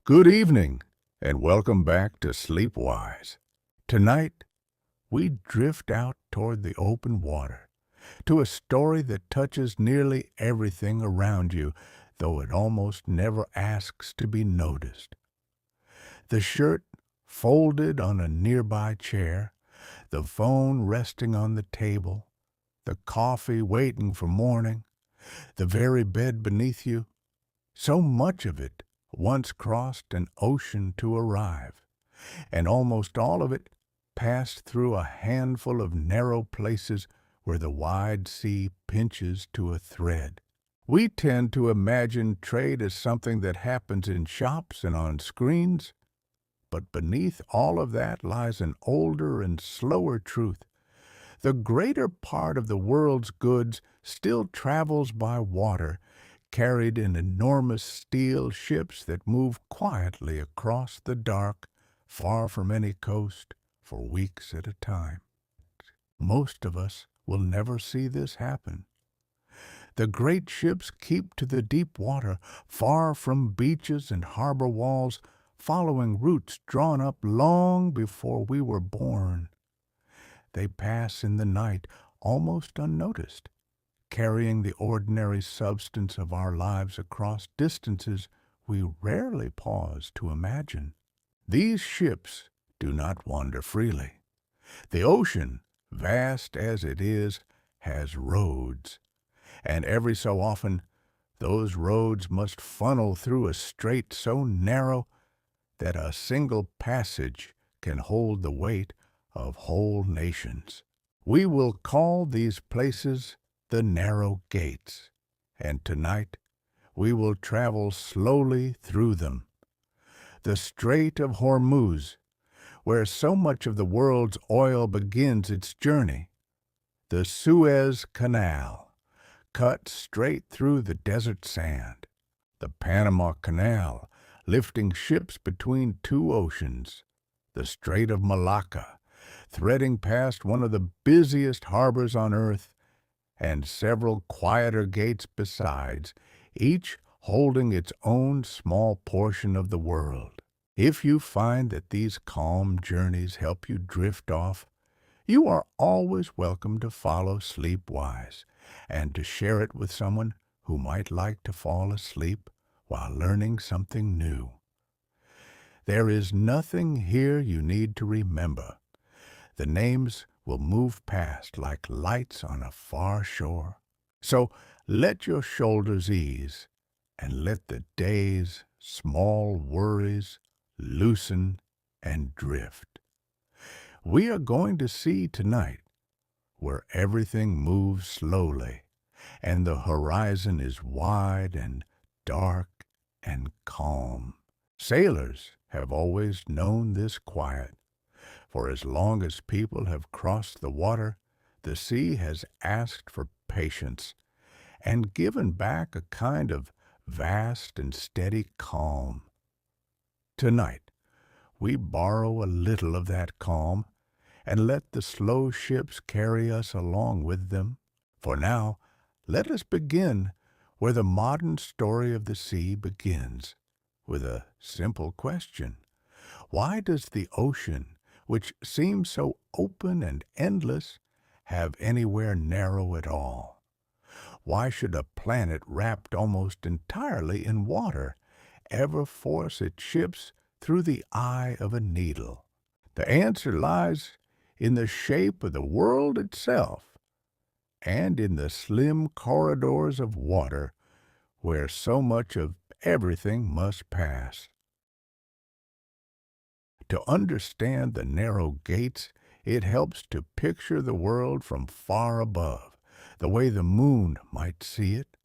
Good evening, and welcome back to SleepWise. Tonight, we drift out toward the open water, to a story that touches nearly everything around you, though it almost never asks to be noticed. The shirt folded on a nearby chair, the phone resting on the table, the coffee waiting for morning, the very bed beneath you, so much of it once crossed an ocean to arrive, and almost all of it passed through a handful of narrow places where the wide sea pinches to a thread. We tend to imagine trade as something that happens in shops and on screens, but beneath all of that lies an older and slower truth. The greater part of the world's goods still travels by water, carried in enormous steel ships that move quietly across the dark, far from any coast, for weeks at a time. Most of us will never see this happen. The great ships keep to the deep water, far from beaches and harbor walls, following routes drawn up long before we were born. They pass in the night, almost unnoticed, carrying the ordinary substance of our lives across distances we rarely pause to imagine. These ships do not wander freely. The ocean, vast as it is, has roads, and every so often those roads must funnel through a strait so narrow that a single passage can hold the weight of whole nations. We will call these places the narrow gates, and tonight we will travel slowly through them. The Strait of Hormuz, where so much of the world's oil begins its journey. The Suez Canal, cut straight through the desert sand. The Panama Canal, lifting ships between two oceans. The Strait of Malacca, threading past one of the busiest harbors on earth, and several quieter gates besides, each holding its own small portion of the world. If you find that these calm journeys help you drift off, you are always welcome to follow SleepWise and to share it with someone who might like to fall asleep while learning something new. There is nothing here you need to remember. The names will move past like lights on a far shore. So let your shoulders ease and let the day's small worries loosen and drift. We are going to see tonight where everything moves slowly and the horizon is wide and dark and calm. Sailors have always known this quiet. For as long as people have crossed the water, the sea has asked for patience and given back a kind of vast and steady calm. Tonight, we borrow a little of that calm and let the slow ships carry us along with them. For now, let us begin where the modern story of the sea begins, with a simple question. Why does the ocean, which seems so open and endless, have anywhere narrow at all? Why should a planet wrapped almost entirely in water ever force its ships through the eye of a needle? The answer lies in the shape of the world itself, and in the slim corridors of water where so much of everything must pass. To understand the narrow gates, it helps to picture the world from far above, the way the moon might see it.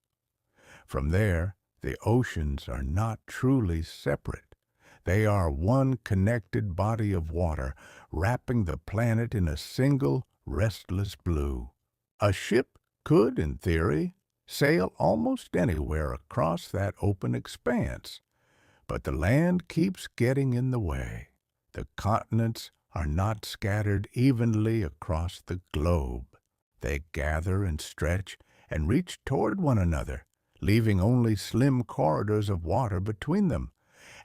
From there, the oceans are not truly separate. They are one connected body of water, wrapping the planet in a single, restless blue. A ship could, in theory, sail almost anywhere across that open expanse, but the land keeps getting in the way. The continents are not scattered evenly across the globe. They gather and stretch and reach toward one another, leaving only slim corridors of water between them.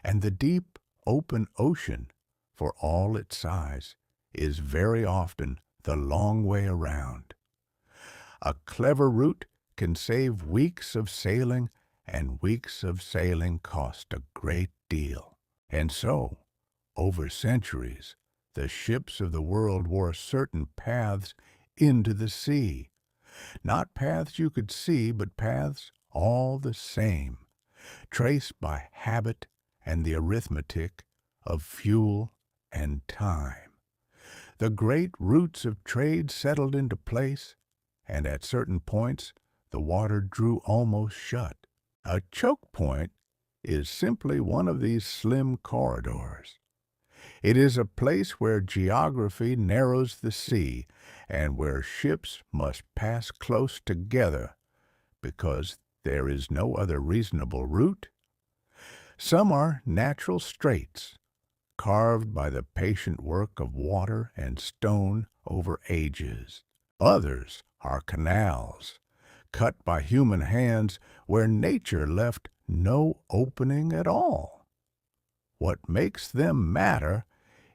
And the deep, open ocean, for all its size, is very often the long way around. A clever route can save weeks of sailing, and weeks of sailing cost a great deal. And so, over centuries, the ships of the world wore certain paths into the sea. Not paths you could see, but paths all the same, traced by habit and the arithmetic of fuel and time. The great routes of trade settled into place, and at certain points the water drew almost shut. A choke point is simply one of these slim corridors. It is a place where geography narrows the sea and where ships must pass close together because there is no other reasonable route. Some are natural straits, carved by the patient work of water and stone over ages. Others are canals, cut by human hands where nature left no opening at all. What makes them matter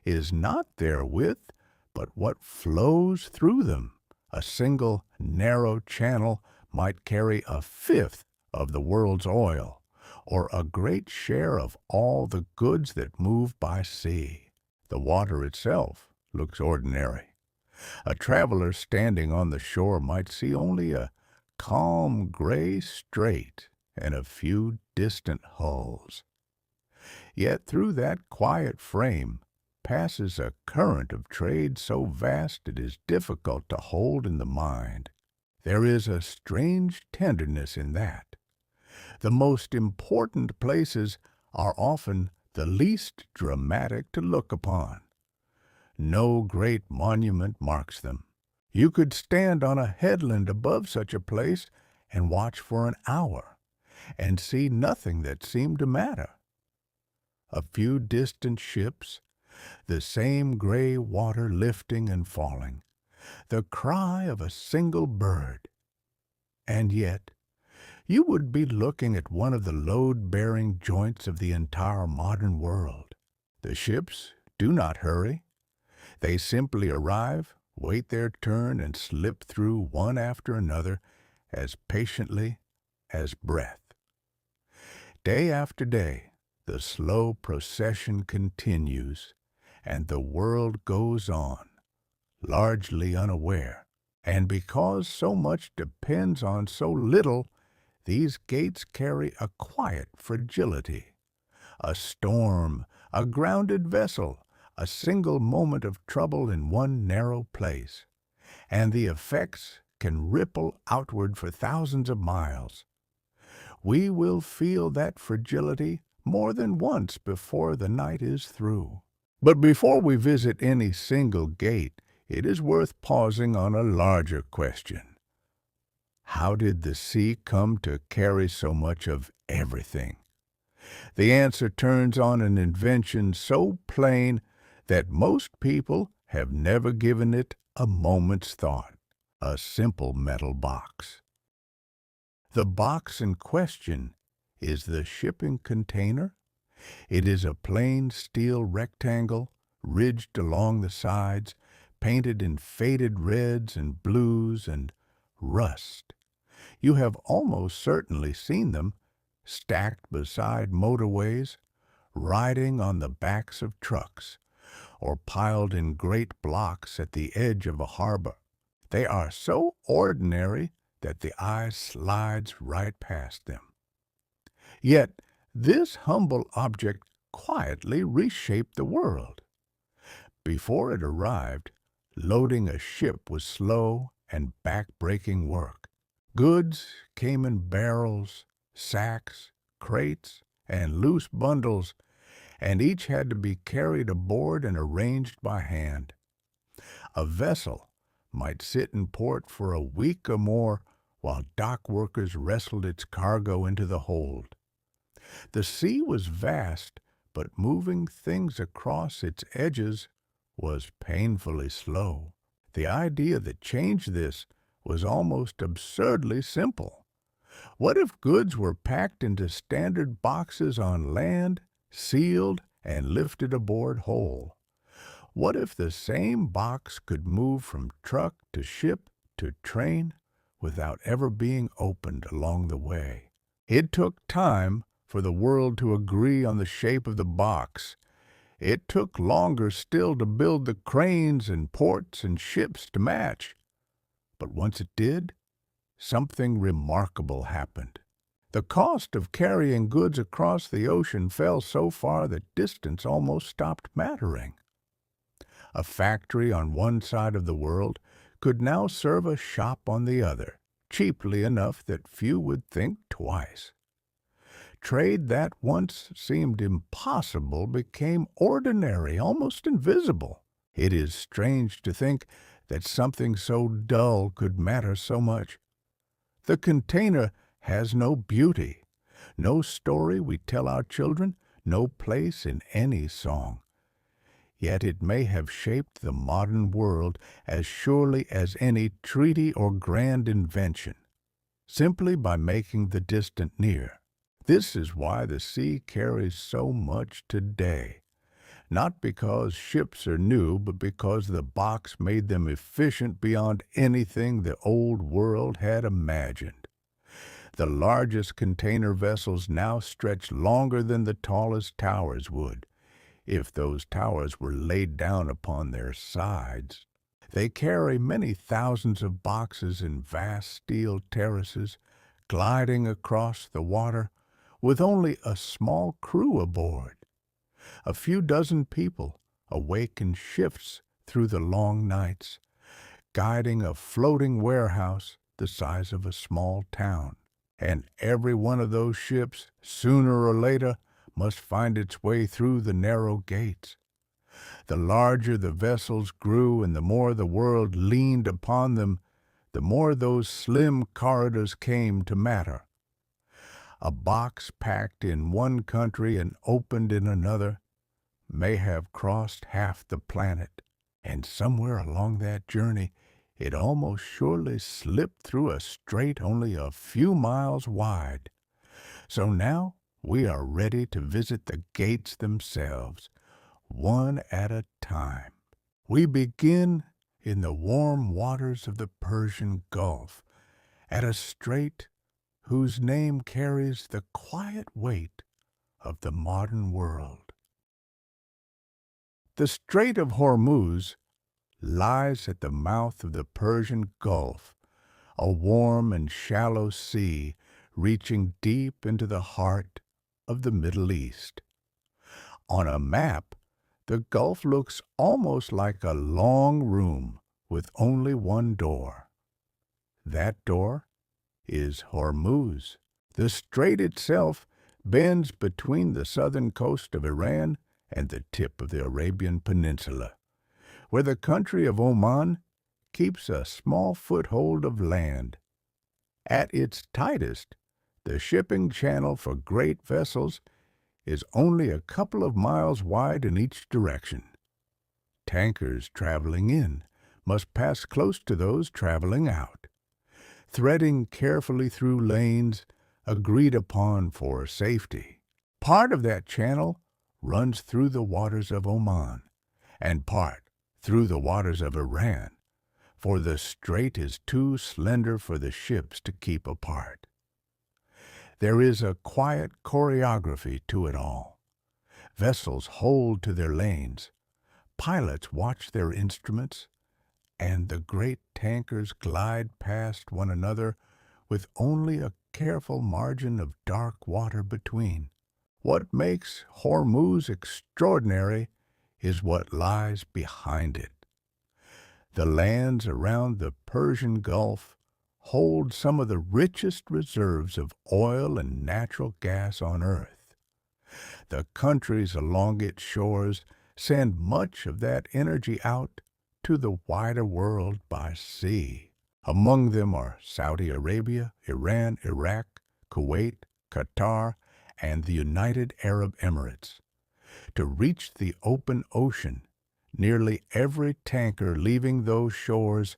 is not their width, but what flows through them. A single narrow channel might carry a fifth of the world's oil, or a great share of all the goods that move by sea. The water itself looks ordinary. A traveler standing on the shore might see only a calm gray strait and a few distant hulls. Yet through that quiet frame passes a current of trade so vast it is difficult to hold in the mind. There is a strange tenderness in that. The most important places are often the least dramatic to look upon. No great monument marks them. You could stand on a headland above such a place and watch for an hour, and see nothing that seemed to matter. A few distant ships, the same gray water lifting and falling, the cry of a single bird. And yet, you would be looking at one of the load-bearing joints of the entire modern world. The ships do not hurry. They simply arrive, wait their turn, and slip through one after another as patiently as breath. Day after day, the slow procession continues, and the world goes on, largely unaware. And because so much depends on so little, these gates carry a quiet fragility. A storm, a grounded vessel, a single moment of trouble in one narrow place, and the effects can ripple outward for thousands of miles. We will feel that fragility more than once before the night is through. But before we visit any single gate, it is worth pausing on a larger question. How did the sea come to carry so much of everything? The answer turns on an invention so plain that most people have never given it a moment's thought: a simple metal box. The box in question is the shipping container. It is a plain steel rectangle, ridged along the sides, painted in faded reds and blues and rust. You have almost certainly seen them stacked beside motorways, riding on the backs of trucks, or piled in great blocks at the edge of a harbor. They are so ordinary that the eye slides right past them. Yet this humble object quietly reshaped the world. Before it arrived, loading a ship was slow and back-breaking work. Goods came in barrels, sacks, crates, and loose bundles, and each had to be carried aboard and arranged by hand. A vessel might sit in port for a week or more while dock workers wrestled its cargo into the hold. The sea was vast, but moving things across its edges was painfully slow. The idea that changed this was almost absurdly simple. What if goods were packed into standard boxes on land, sealed, and lifted aboard whole. What if the same box could move from truck to ship to train without ever being opened along the way? It took time for the world to agree on the shape of the box. It took longer still to build the cranes and ports and ships to match. But once it did, something remarkable happened. The cost of carrying goods across the ocean fell so far that distance almost stopped mattering. A factory on one side of the world could now serve a shop on the other, cheaply enough that few would think twice. Trade that once seemed impossible became ordinary, almost invisible. It is strange to think that something so dull could matter so much. The container has no beauty, no story we tell our children, no place in any song. Yet it may have shaped the modern world as surely as any treaty or grand invention, simply by making the distant near. This is why the sea carries so much today. Not because ships are new, but because the box made them efficient beyond anything the old world had imagined. The largest container vessels now stretch longer than the tallest towers would, if those towers were laid down upon their sides. They carry many thousands of boxes in vast steel terraces, gliding across the water, with only a small crew aboard. A few dozen people awake in shifts through the long nights, guiding a floating warehouse the size of a small town. And every one of those ships, sooner or later, must find its way through the narrow gates. The larger the vessels grew and the more the world leaned upon them, the more those slim corridors came to matter. A box packed in one country and opened in another may have crossed half the planet, and somewhere along that journey it almost surely slipped through a strait only a few miles wide. So now we are ready to visit the gates themselves, one at a time. We begin in the warm waters of the Persian Gulf, at a strait whose name carries the quiet weight of the modern world. The Strait of Hormuz lies at the mouth of the Persian Gulf, a warm and shallow sea reaching deep into the heart of the Middle East. On a map, the Gulf looks almost like a long room with only one door. That door is Hormuz. The strait itself bends between the southern coast of Iran and the tip of the Arabian Peninsula, where the country of Oman keeps a small foothold of land. At its tightest, the shipping channel for great vessels is only a couple of miles wide in each direction. Tankers traveling in must pass close to those traveling out, threading carefully through lanes agreed upon for safety. Part of that channel runs through the waters of Oman, and part through the waters of Iran, for the strait is too slender for the ships to keep apart. There is a quiet choreography to it all. Vessels hold to their lanes, pilots watch their instruments, and the great tankers glide past one another with only a careful margin of dark water between. What makes Hormuz extraordinary is what lies behind it. The lands around the Persian Gulf hold some of the richest reserves of oil and natural gas on earth. The countries along its shores send much of that energy out to the wider world by sea. Among them are Saudi Arabia, Iran, Iraq, Kuwait, Qatar, and the United Arab Emirates. To reach the open ocean, nearly every tanker leaving those shores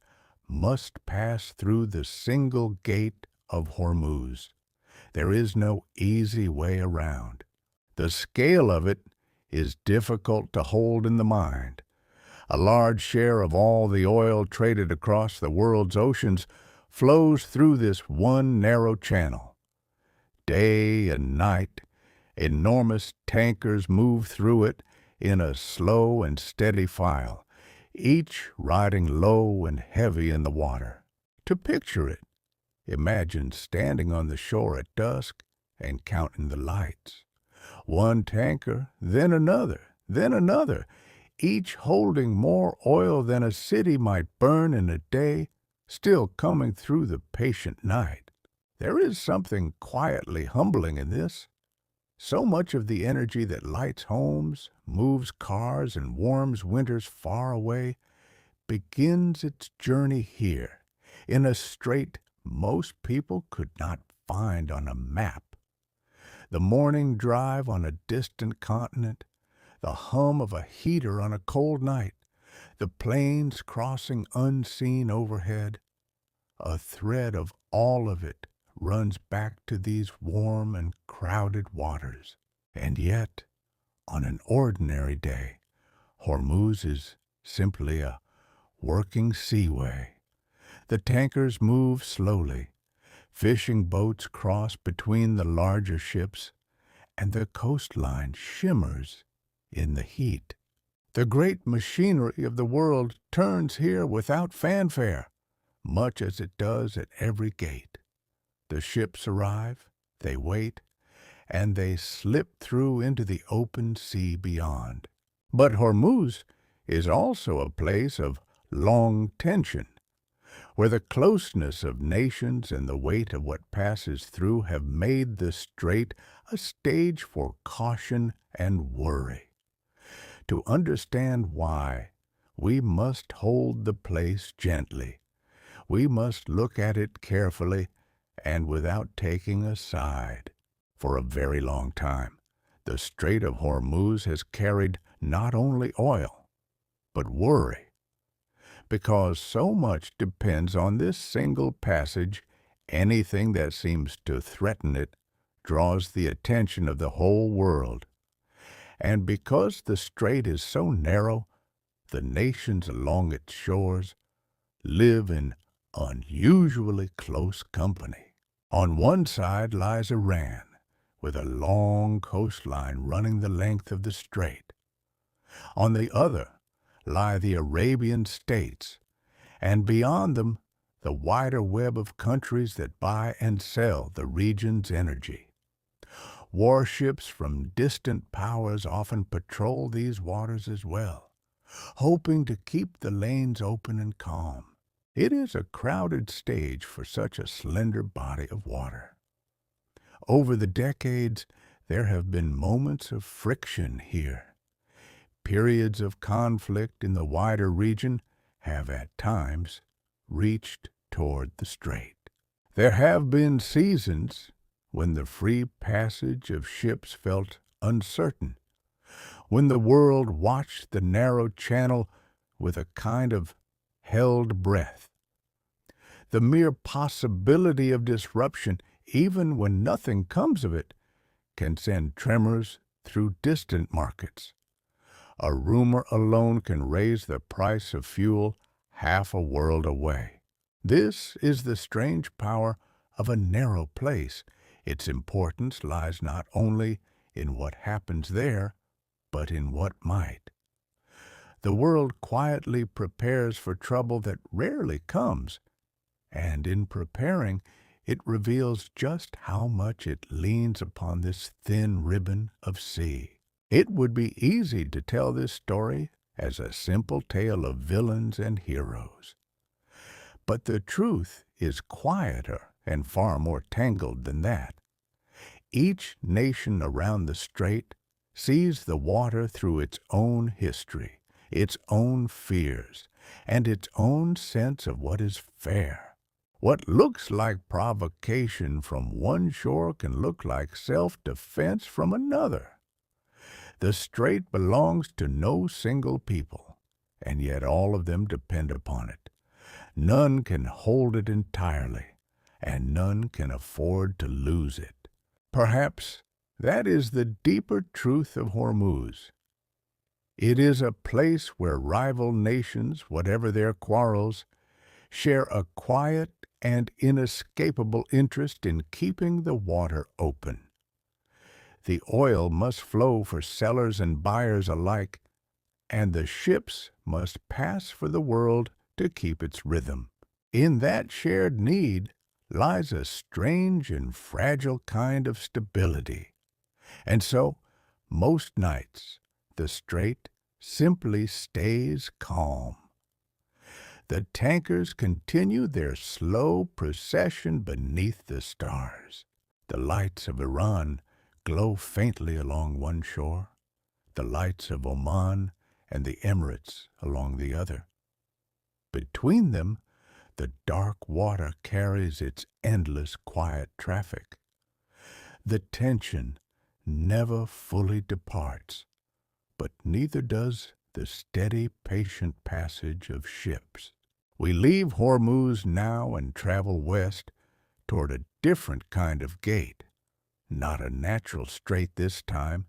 must pass through the single gate of Hormuz. There is no easy way around. The scale of it is difficult to hold in the mind. A large share of all the oil traded across the world's oceans flows through this one narrow channel. Day and night, enormous tankers move through it in a slow and steady file, each riding low and heavy in the water. To picture it, imagine standing on the shore at dusk and counting the lights. One tanker, then another, each holding more oil than a city might burn in a day, still coming through the patient night. There is something quietly humbling in this. So much of the energy that lights homes, moves cars, and warms winters far away begins its journey here, in a strait most people could not find on a map. The morning drive on a distant continent, the hum of a heater on a cold night, the planes crossing unseen overhead, a thread of all of it runs back to these warm and crowded waters. And yet, on an ordinary day, Hormuz is simply a working seaway. The tankers move slowly. Fishing boats cross between the larger ships, and the coastline shimmers in the heat. The great machinery of the world turns here without fanfare, much as it does at every gate. The ships arrive, they wait, and they slip through into the open sea beyond. But Hormuz is also a place of long tension, where the closeness of nations and the weight of what passes through have made the strait a stage for caution and worry. To understand why, we must hold the place gently. We must look at it carefully and without taking a side. For a very long time, the Strait of Hormuz has carried not only oil, but worry. Because so much depends on this single passage, anything that seems to threaten it draws the attention of the whole world. And because the strait is so narrow, the nations along its shores live in unusually close company. On one side lies Iran, with a long coastline running the length of the strait. On the other lie the Arabian states, and beyond them the wider web of countries that buy and sell the region's energy. Warships from distant powers often patrol these waters as well, hoping to keep the lanes open and calm. It is a crowded stage for such a slender body of water. Over the decades, there have been moments of friction here. Periods of conflict in the wider region have at times reached toward the strait. There have been seasons when the free passage of ships felt uncertain, when the world watched the narrow channel with a kind of held breath. The mere possibility of disruption, even when nothing comes of it, can send tremors through distant markets. A rumor alone can raise the price of fuel half a world away. This is the strange power of a narrow place. Its importance lies not only in what happens there, but in what might. The world quietly prepares for trouble that rarely comes, and in preparing, it reveals just how much it leans upon this thin ribbon of sea. It would be easy to tell this story as a simple tale of villains and heroes. But the truth is quieter and far more tangled than that. Each nation around the strait sees the water through its own history, its own fears, and its own sense of what is fair. What looks like provocation from one shore can look like self-defense from another. The strait belongs to no single people, and yet all of them depend upon it. None can hold it entirely, and none can afford to lose it. Perhaps That is the deeper truth of Hormuz. It is a place where rival nations, whatever their quarrels, share a quiet and inescapable interest in keeping the water open. The oil must flow for sellers and buyers alike, and the ships must pass for the world to keep its rhythm. In that shared need lies a strange and fragile kind of stability. And so, most nights, the strait simply stays calm. The tankers continue their slow procession beneath the stars. The lights of Iran glow faintly along one shore, the lights of Oman and the Emirates along the other. Between them, the dark water carries its endless quiet traffic. The tension never fully departs, but neither does the steady, patient passage of ships. We leave Hormuz now and travel west toward a different kind of gate. Not a natural strait this time,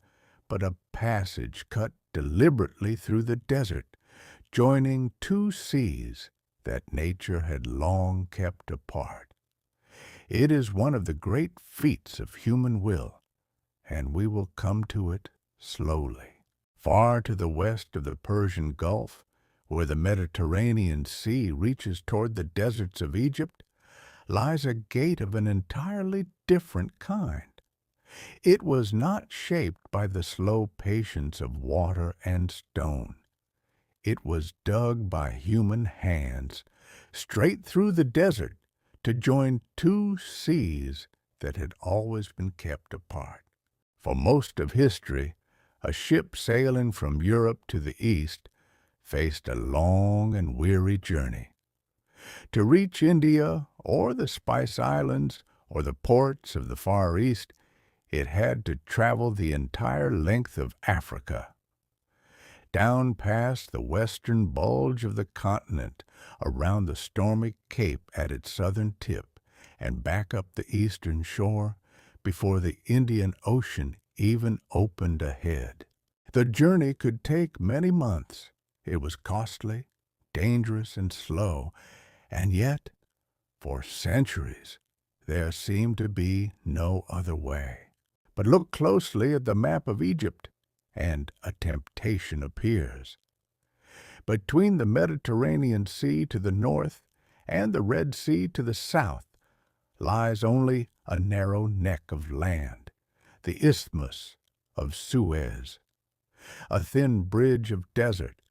but a passage cut deliberately through the desert, joining two seas that nature had long kept apart. It is one of the great feats of human will, and we will come to it slowly. Far to the west of the Persian Gulf, where the Mediterranean Sea reaches toward the deserts of Egypt, lies a gate of an entirely different kind. It was not shaped by the slow patience of water and stone. It was dug by human hands, straight through the desert, to join two seas that had always been kept apart. For most of history, a ship sailing from Europe to the east faced a long and weary journey. To reach India or the Spice Islands or the ports of the Far East, it had to travel the entire length of Africa. Down past the western bulge of the continent, around the stormy cape at its southern tip, and back up the eastern shore before the Indian Ocean even opened ahead. The journey could take many months. It was costly, dangerous, and slow, and yet, for centuries, there seemed to be no other way. But look closely at the map of Egypt, and a temptation appears. Between the Mediterranean Sea to the north and the Red Sea to the south lies only a narrow neck of land, the Isthmus of Suez, a thin bridge of desert,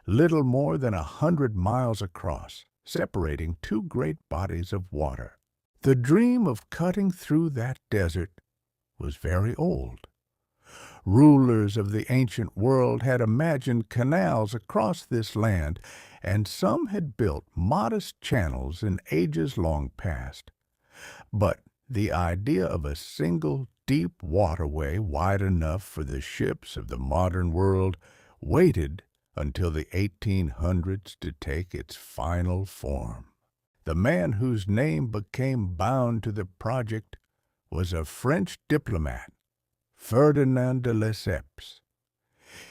little more than 100 miles across, separating two great bodies of water. The dream of cutting through that desert was very old. Rulers of the ancient world had imagined canals across this land, and some had built modest channels in ages long past. But the idea of a single deep waterway wide enough for the ships of the modern world waited until the 1800s to take its final form. The man whose name became bound to the project was a French diplomat, Ferdinand de Lesseps.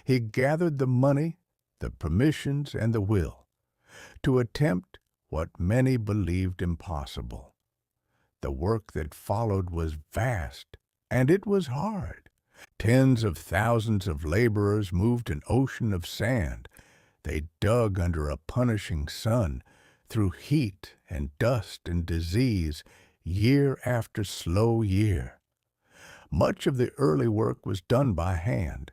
He gathered the money, the permissions, and the will to attempt what many believed impossible. The work that followed was vast, and it was hard. Tens of thousands of laborers moved an ocean of sand. They dug under a punishing sun, through heat and dust and disease, year after slow year. Much of the early work was done by hand,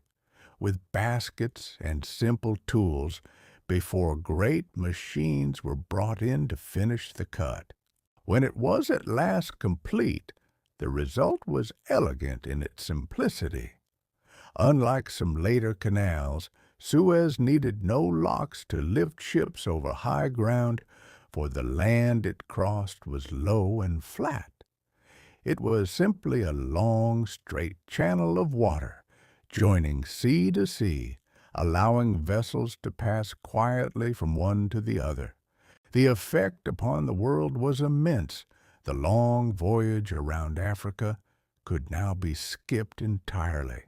with baskets and simple tools, before great machines were brought in to finish the cut. When it was at last complete, the result was elegant in its simplicity. Unlike some later canals, Suez needed no locks to lift ships over high ground, for the land it crossed was low and flat. It was simply a long, straight channel of water, joining sea to sea, allowing vessels to pass quietly from one to the other. The effect upon the world was immense. The long voyage around Africa could now be skipped entirely.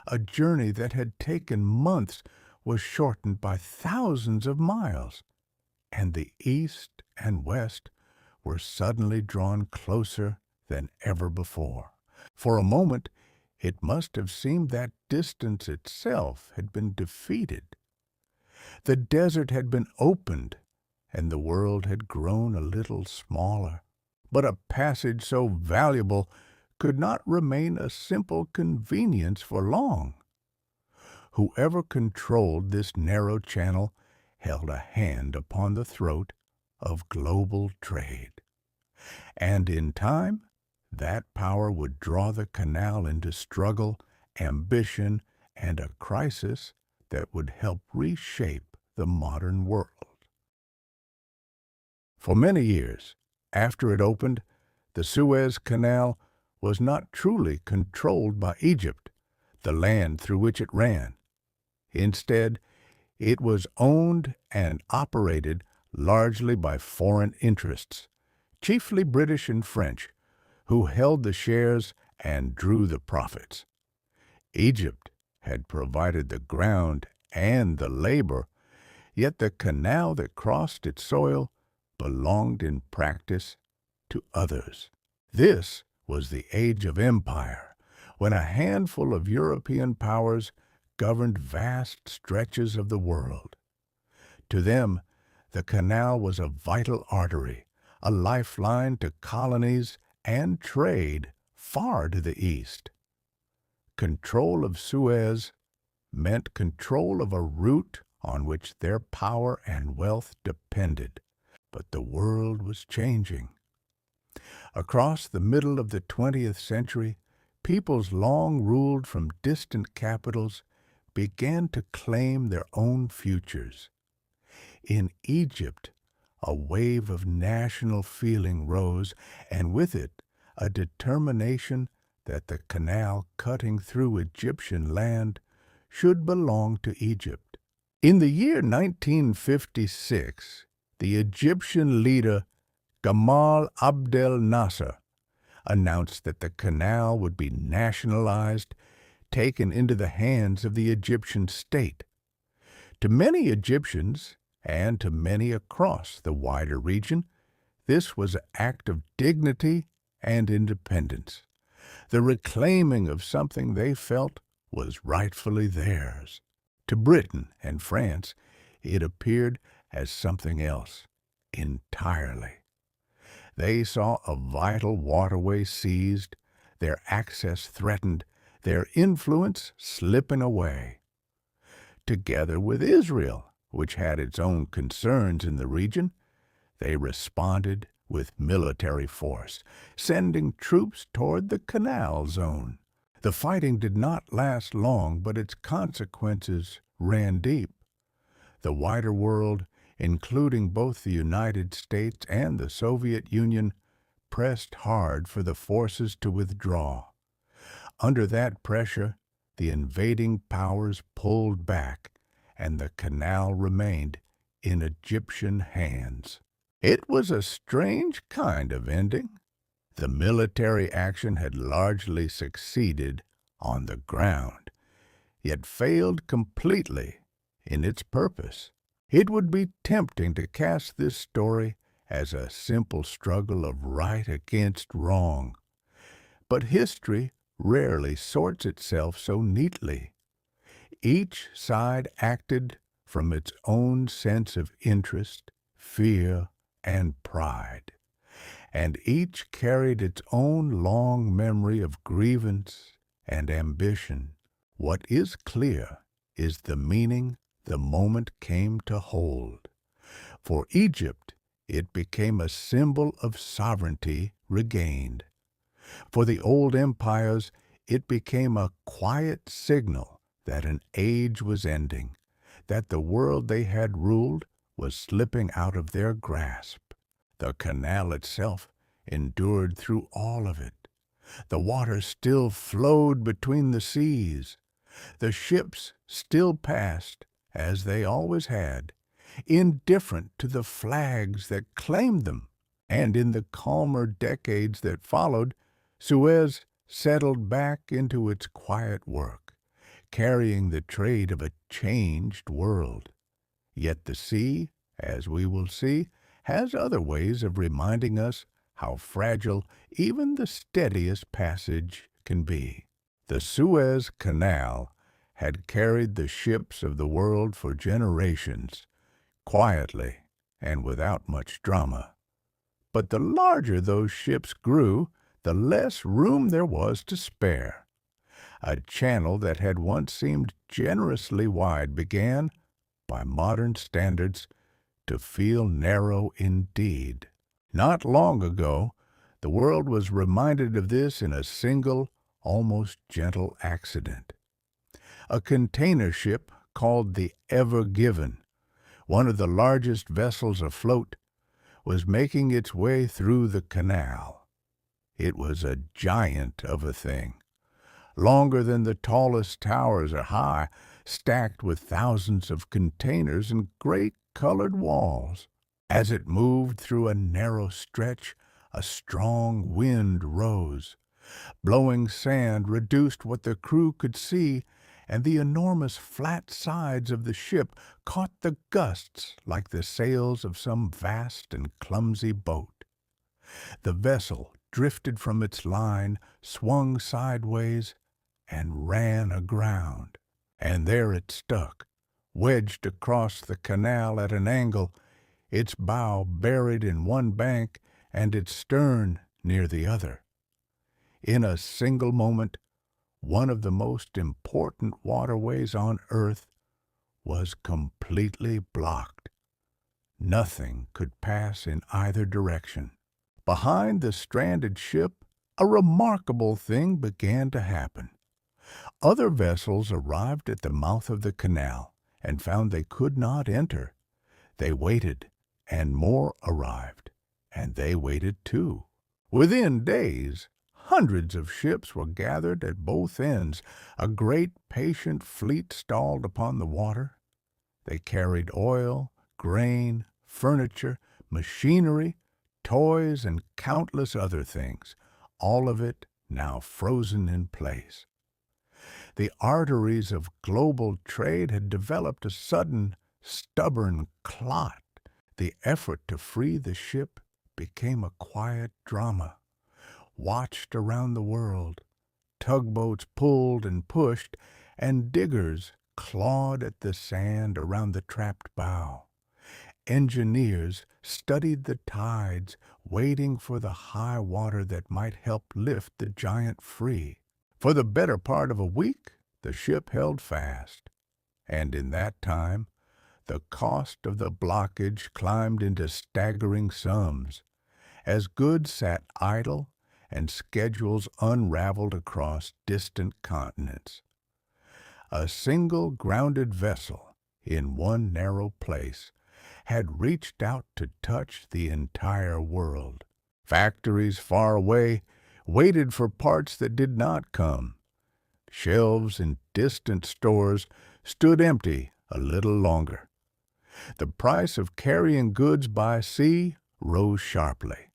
A journey that had taken months was shortened by thousands of miles, and the east and west were suddenly drawn closer than ever before. For a moment, it must have seemed that distance itself had been defeated. The desert had been opened, and the world had grown a little smaller. But a passage so valuable could not remain a simple convenience for long. Whoever controlled this narrow channel held a hand upon the throat of global trade. And in time, that power would draw the canal into struggle, ambition, and a crisis that would help reshape the modern world. For many years after it opened, the Suez Canal was not truly controlled by Egypt, the land through which it ran. Instead, it was owned and operated largely by foreign interests, chiefly British and French, who held the shares and drew the profits. Egypt had provided the ground and the labor, yet the canal that crossed its soil belonged in practice to others. This was the age of empire, when a handful of European powers governed vast stretches of the world. To them, the canal was a vital artery, a lifeline to colonies and trade far to the east. Control of Suez meant control of a route on which their power and wealth depended. But the world was changing. Across the middle of the 20th century, peoples long ruled from distant capitals began to claim their own futures. In Egypt, a wave of national feeling rose, and with it a determination that the canal cutting through Egyptian land should belong to Egypt. In the year 1956, the Egyptian leader Gamal Abdel Nasser announced that the canal would be nationalized, taken into the hands of the Egyptian state. To many Egyptians, and to many across the wider region, this was an act of dignity and independence, the reclaiming of something they felt was rightfully theirs. To Britain and France, it appeared as something else entirely. They saw a vital waterway seized, their access threatened, their influence slipping away. Together with Israel, which had its own concerns in the region, they responded with military force, sending troops toward the canal zone. The fighting did not last long, but its consequences ran deep. The wider world, including both the United States and the Soviet Union, pressed hard for the forces to withdraw. Under that pressure, the invading powers pulled back, and the canal remained in Egyptian hands. It was a strange kind of ending. The military action had largely succeeded on the ground, yet failed completely in its purpose. It would be tempting to cast this story as a simple struggle of right against wrong, but history rarely sorts itself so neatly. Each side acted from its own sense of interest, fear, and pride, and each carried its own long memory of grievance and ambition. What is clear is the meaning the moment came to hold. For Egypt, it became a symbol of sovereignty regained. For the old empires, it became a quiet signal that an age was ending, that the world they had ruled was slipping out of their grasp. The canal itself endured through all of it. The water still flowed between the seas. The ships still passed, as they always had, indifferent to the flags that claimed them. And in the calmer decades that followed, Suez settled back into its quiet work, carrying the trade of a changed world. Yet the sea, as we will see, has other ways of reminding us how fragile even the steadiest passage can be. The Suez Canal had carried the ships of the world for generations, quietly and without much drama. But the larger those ships grew, the less room there was to spare. A channel that had once seemed generously wide began, by modern standards, to feel narrow indeed. Not long ago, the world was reminded of this in a single, almost gentle accident. A container ship called the Ever Given, one of the largest vessels afloat, was making its way through the canal. It was a giant of a thing, longer than the tallest towers are high, stacked with thousands of containers and great colored walls. As it moved through a narrow stretch, a strong wind rose. Blowing sand reduced what the crew could see, and the enormous flat sides of the ship caught the gusts like the sails of some vast and clumsy boat. The vessel drifted from its line, swung sideways, and ran aground. And there it stuck, wedged across the canal at an angle, its bow buried in one bank and its stern near the other. In a single moment, one of the most important waterways on earth was completely blocked. Nothing could pass in either direction. Behind the stranded ship, a remarkable thing began to happen. Other vessels arrived at the mouth of the canal and found they could not enter. They waited, and more arrived, and they waited too. Within days, hundreds of ships were gathered at both ends. A great patient fleet stalled upon the water. They carried oil, grain, furniture, machinery, toys, and countless other things, all of it now frozen in place. The arteries of global trade had developed a sudden, stubborn clot. The effort to free the ship became a quiet drama, watched around the world. Tugboats pulled and pushed, and diggers clawed at the sand around the trapped bow. Engineers studied the tides, waiting for the high water that might help lift the giant free. For the better part of a week, the ship held fast, and in that time, the cost of the blockage climbed into staggering sums, as goods sat idle and schedules unraveled across distant continents. A single grounded vessel in one narrow place had reached out to touch the entire world. Factories far away waited for parts that did not come. Shelves in distant stores stood empty a little longer. The price of carrying goods by sea rose sharply,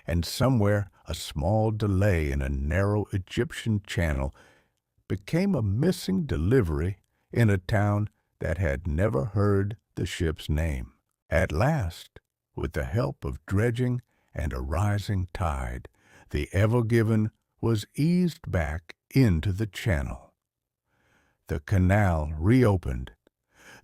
and somewhere a small delay in a narrow Egyptian channel became a missing delivery in a town that had never heard the ship's name. At last, with the help of dredging and a rising tide, the Ever Given was eased back into the channel. The canal reopened.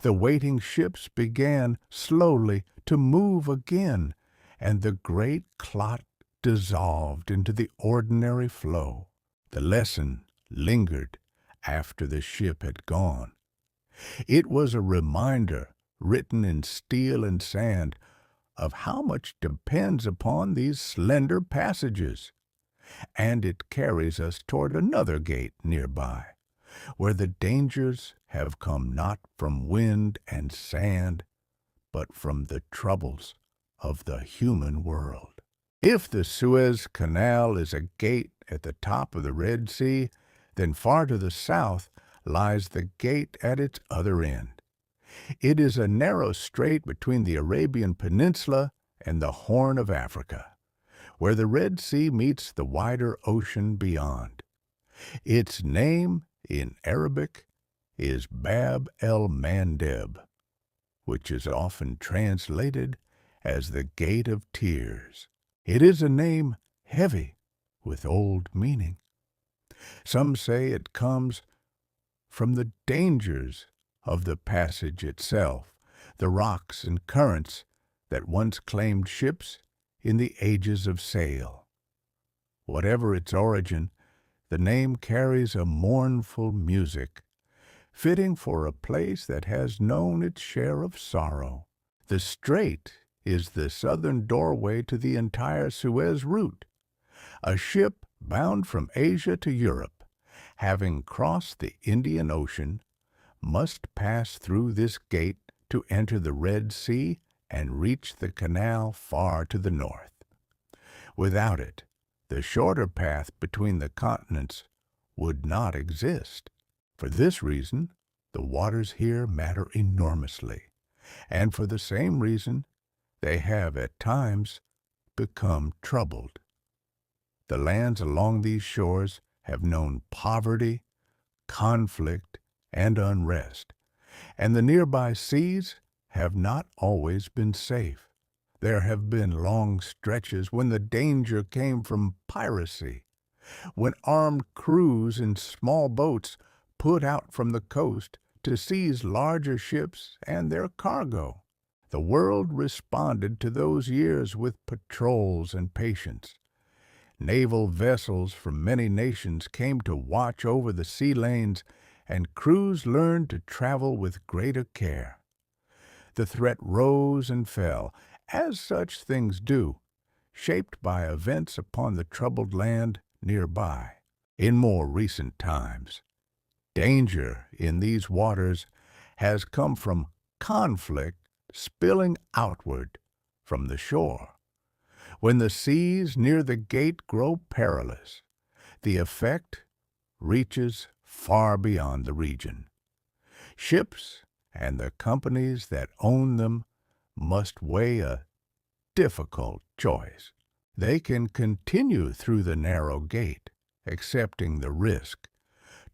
The waiting ships began slowly to move again, and the great clot dissolved into the ordinary flow. The lesson lingered after the ship had gone. It was a reminder, written in steel and sand, of how much depends upon these slender passages. And it carries us toward another gate nearby, where the dangers have come not from wind and sand, but from the troubles of the human world. If the Suez Canal is a gate at the top of the Red Sea, then far to the south lies the gate at its other end. It is a narrow strait between the Arabian Peninsula and the Horn of Africa, where the Red Sea meets the wider ocean beyond. Its name in Arabic is Bab el-Mandeb, which is often translated as the Gate of Tears. It is a name heavy with old meaning. Some say it comes from the dangers of the passage itself, the rocks and currents that once claimed ships in the ages of sail. Whatever its origin, the name carries a mournful music, fitting for a place that has known its share of sorrow. The strait is the southern doorway to the entire Suez route. A ship bound from Asia to Europe, having crossed the Indian Ocean, must pass through this gate to enter the Red Sea and reach the canal far to the north. Without it, the shorter path between the continents would not exist. For this reason, the waters here matter enormously, and for the same reason, they have at times become troubled. The lands along these shores have known poverty, conflict, and unrest, and the nearby seas have not always been safe. There have been long stretches when the danger came from piracy, when armed crews in small boats put out from the coast to seize larger ships and their cargo. The world responded to those years with patrols and patience. Naval vessels from many nations came to watch over the sea lanes, and crews learned to travel with greater care. The threat rose and fell, as such things do, shaped by events upon the troubled land nearby. In more recent times, danger in these waters has come from conflict spilling outward from the shore. When the seas near the gate grow perilous, the effect reaches far beyond the region. Ships and the companies that own them must weigh a difficult choice. They can continue through the narrow gate, accepting the risk,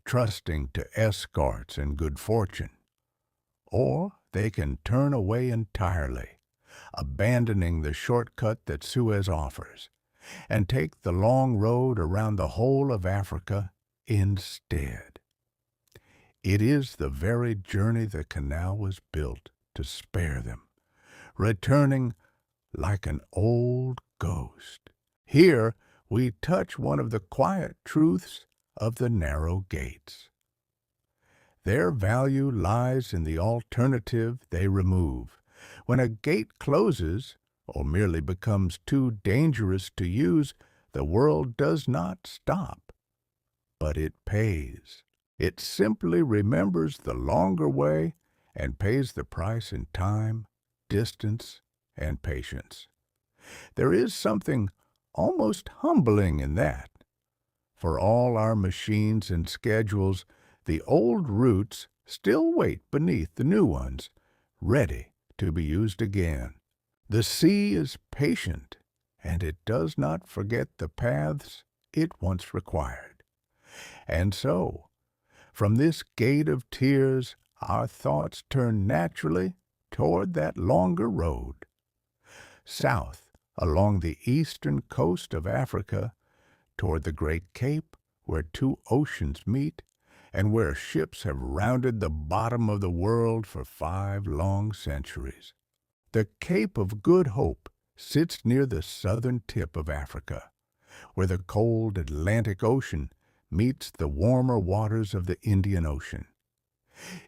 trusting to escorts and good fortune. Or they can turn away entirely, abandoning the shortcut that Suez offers, and take the long road around the whole of Africa instead. It is the very journey the canal was built to spare them, returning like an old ghost. Here we touch one of the quiet truths of the narrow gates. Their value lies in the alternative they remove. When a gate closes, or merely becomes too dangerous to use, the world does not stop, but it pays. It simply remembers the longer way and pays the price in time, distance, and patience. There is something almost humbling in that. For all our machines and schedules, the old routes still wait beneath the new ones, ready to be used again. The sea is patient, and it does not forget the paths it once required. And so, from this gate of tears, our thoughts turn naturally toward that longer road. South, along the eastern coast of Africa, toward the great cape where two oceans meet, and where ships have rounded the bottom of the world for 5 long centuries. The Cape of Good Hope sits near the southern tip of Africa, where the cold Atlantic Ocean meets the warmer waters of the Indian Ocean.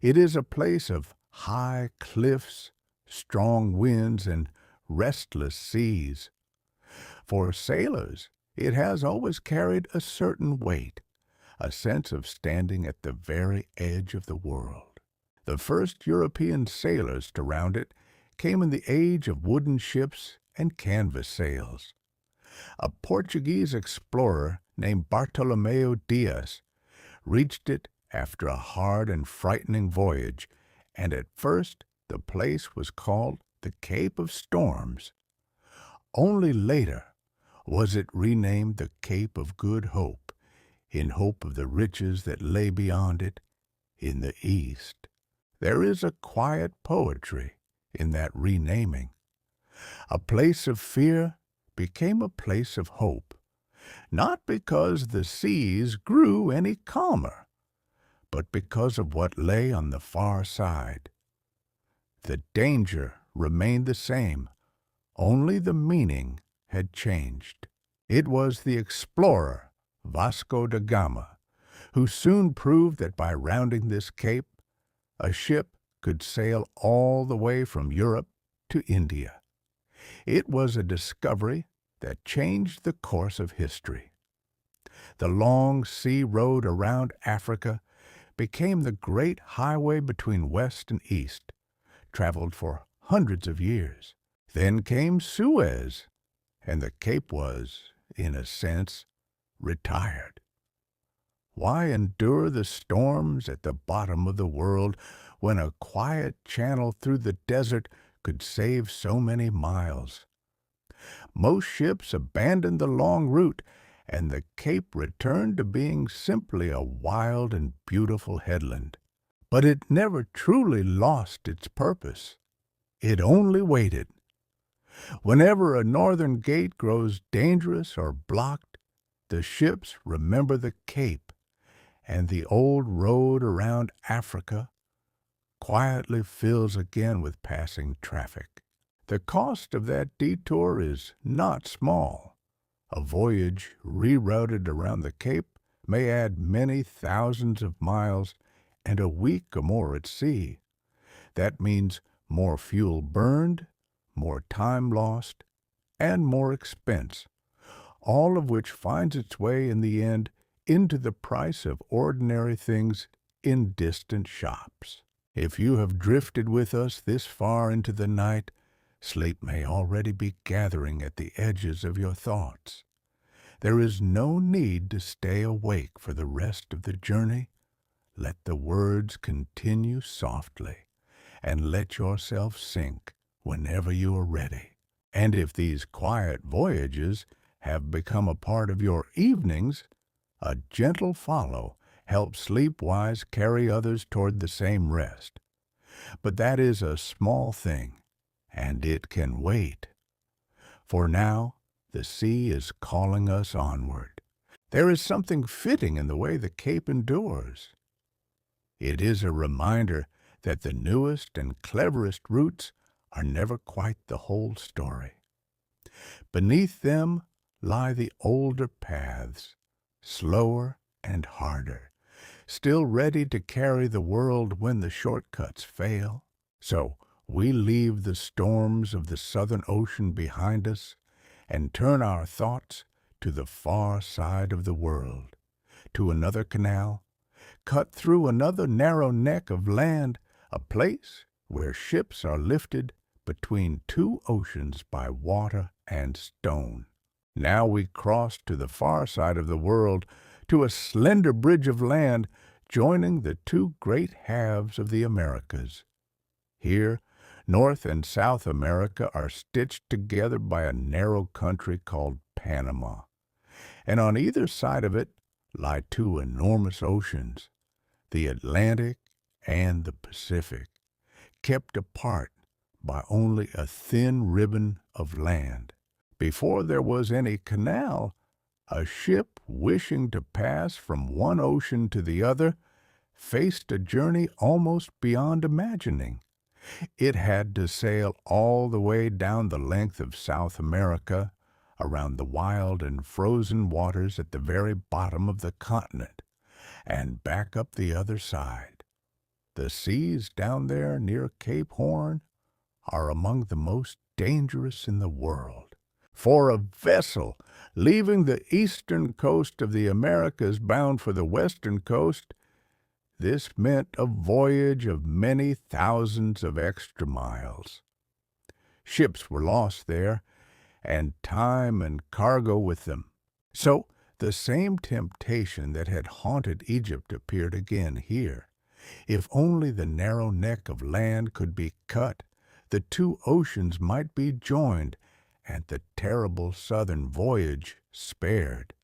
It is a place of high cliffs, strong winds, and restless seas. For sailors, it has always carried a certain weight, a sense of standing at the very edge of the world. The first European sailors to round it came in the age of wooden ships and canvas sails. A Portuguese explorer named Bartolomeu Dias reached it after a hard and frightening voyage, and at first the place was called the Cape of Storms. Only later was it renamed the Cape of Good Hope, in hope of the riches that lay beyond it in the east. There is a quiet poetry in that renaming. A place of fear became a place of hope, not because the seas grew any calmer, but because of what lay on the far side. The danger remained the same, only the meaning had changed. It was the explorer, Vasco da Gama, who soon proved that by rounding this cape, a ship could sail all the way from Europe to India. It was a discovery that changed the course of history. The long sea road around Africa became the great highway between West and East, traveled for hundreds of years. Then came Suez, and the Cape was, in a sense, retired. Why endure the storms at the bottom of the world when a quiet channel through the desert could save so many miles? Most ships abandoned the long route, and the Cape returned to being simply a wild and beautiful headland. But it never truly lost its purpose. It only waited. Whenever a northern gate grows dangerous or blocked, the ships remember the Cape, and the old road around Africa quietly fills again with passing traffic. The cost of that detour is not small. A voyage rerouted around the Cape may add many thousands of miles and a week or more at sea. That means more fuel burned, more time lost, and more expense, all of which finds its way in the end into the price of ordinary things in distant shops. If you have drifted with us this far into the night, sleep may already be gathering at the edges of your thoughts. There is no need to stay awake for the rest of the journey. Let the words continue softly, and let yourself sink whenever you are ready. And if these quiet voyages have become a part of your evenings, a gentle follow helps SleepWise carry others toward the same rest. But that is a small thing, and it can wait. For now, the sea is calling us onward. There is something fitting in the way the Cape endures. It is a reminder that the newest and cleverest routes are never quite the whole story. Beneath them lie the older paths, slower and harder, still ready to carry the world when the shortcuts fail. So we leave the storms of the Southern Ocean behind us and turn our thoughts to the far side of the world, to another canal, cut through another narrow neck of land, a place where ships are lifted between two oceans by water and stone. Now we cross to the far side of the world, to a slender bridge of land joining the two great halves of the Americas. Here, North and South America are stitched together by a narrow country called Panama, and on either side of it lie two enormous oceans, the Atlantic and the Pacific, kept apart by only a thin ribbon of land. Before there was any canal, a ship wishing to pass from one ocean to the other faced a journey almost beyond imagining. It had to sail all the way down the length of South America, around the wild and frozen waters at the very bottom of the continent, and back up the other side. The seas down there near Cape Horn are among the most dangerous in the world. For a vessel leaving the eastern coast of the Americas bound for the western coast, this meant a voyage of many thousands of extra miles. Ships were lost there, and time and cargo with them. So the same temptation that had haunted Egypt appeared again here. If only the narrow neck of land could be cut, the two oceans might be joined, and the terrible southern voyage spared.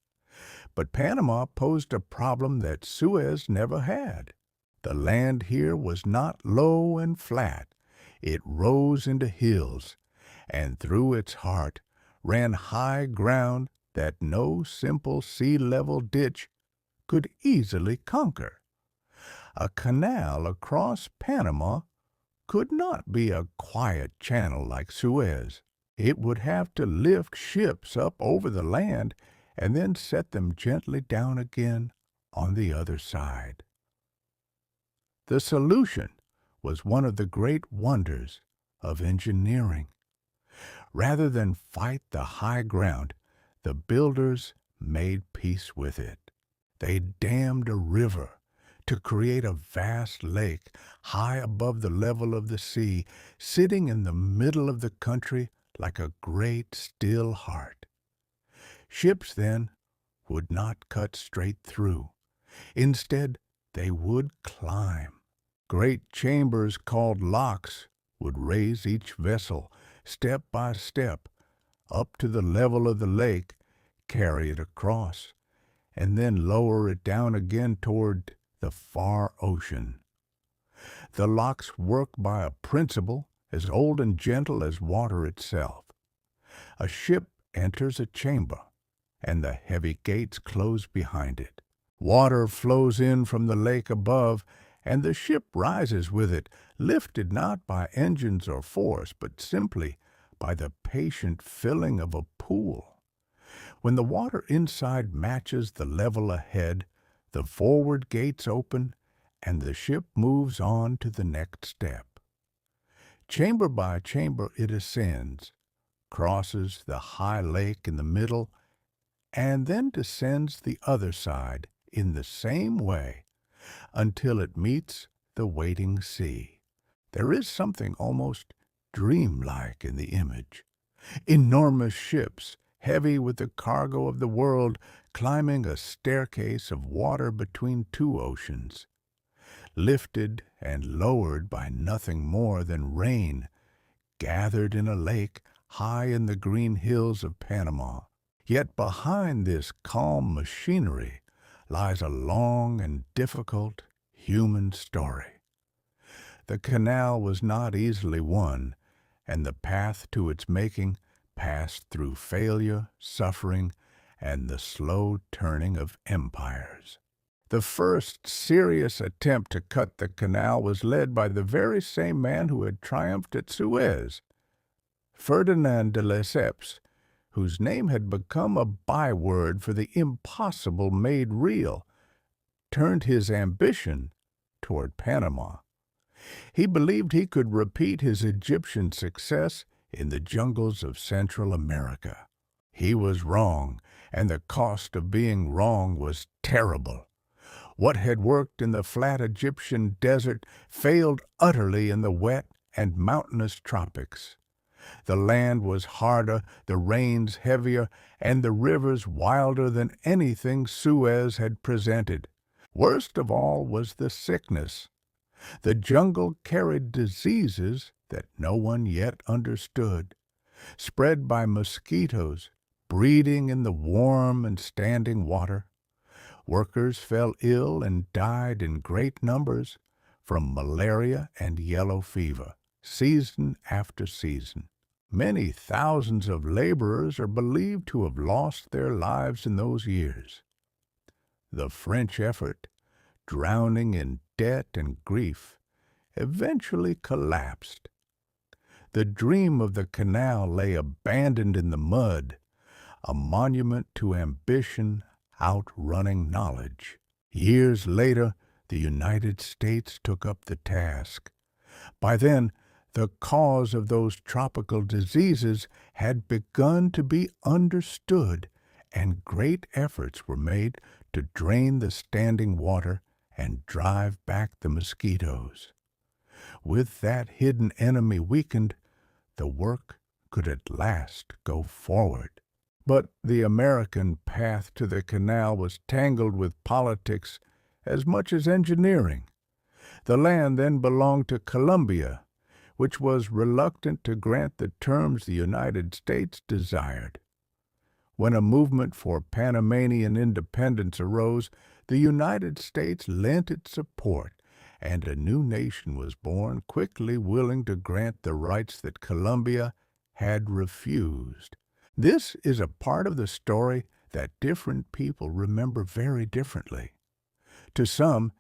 But Panama posed a problem that Suez never had. The land here was not low and flat. It rose into hills, and through its heart ran high ground that no simple sea-level ditch could easily conquer. A canal across Panama could not be a quiet channel like Suez. It would have to lift ships up over the land and then set them gently down again on the other side. The solution was one of the great wonders of engineering. Rather than fight the high ground, the builders made peace with it. They dammed a river to create a vast lake high above the level of the sea, sitting in the middle of the country like a great still heart. Ships then would not cut straight through. Instead, they would climb. Great chambers called locks would raise each vessel, step by step, up to the level of the lake, carry it across, and then lower it down again toward the far ocean. The locks work by a principle as old and gentle as water itself. A ship enters a chamber, and the heavy gates close behind it. Water flows in from the lake above, and the ship rises with it, lifted not by engines or force, but simply by the patient filling of a pool. When the water inside matches the level ahead, the forward gates open, and the ship moves on to the next step. Chamber by chamber it ascends, crosses the high lake in the middle, and then descends the other side in the same way until it meets the waiting sea. There is something almost dreamlike in the image. Enormous ships, heavy with the cargo of the world, climbing a staircase of water between two oceans, lifted and lowered by nothing more than rain, gathered in a lake high in the green hills of Panama. Yet behind this calm machinery lies a long and difficult human story. The canal was not easily won, and the path to its making passed through failure, suffering, and the slow turning of empires. The first serious attempt to cut the canal was led by the very same man who had triumphed at Suez, Ferdinand de Lesseps, whose name had become a byword for the impossible made real, turned his ambition toward Panama. He believed he could repeat his Egyptian success in the jungles of Central America. He was wrong, and the cost of being wrong was terrible. What had worked in the flat Egyptian desert failed utterly in the wet and mountainous tropics. The land was harder, the rains heavier, and the rivers wilder than anything Suez had presented. Worst of all was the sickness. The jungle carried diseases that no one yet understood, spread by mosquitoes, breeding in the warm and standing water. Workers fell ill and died in great numbers from malaria and yellow fever, season after season. Many thousands of laborers are believed to have lost their lives in those years. The French effort, drowning in debt and grief, eventually collapsed. The dream of the canal lay abandoned in the mud, a monument to ambition outrunning knowledge. Years later, the United States took up the task. By then, the cause of those tropical diseases had begun to be understood, and great efforts were made to drain the standing water and drive back the mosquitoes. With that hidden enemy weakened, the work could at last go forward. But the American path to the canal was tangled with politics as much as engineering. The land then belonged to Colombia, which was reluctant to grant the terms the United States desired. When a movement for Panamanian independence arose, the United States lent its support, and a new nation was born, quickly willing to grant the rights that Colombia had refused. This is a part of the story that different people remember very differently. To some,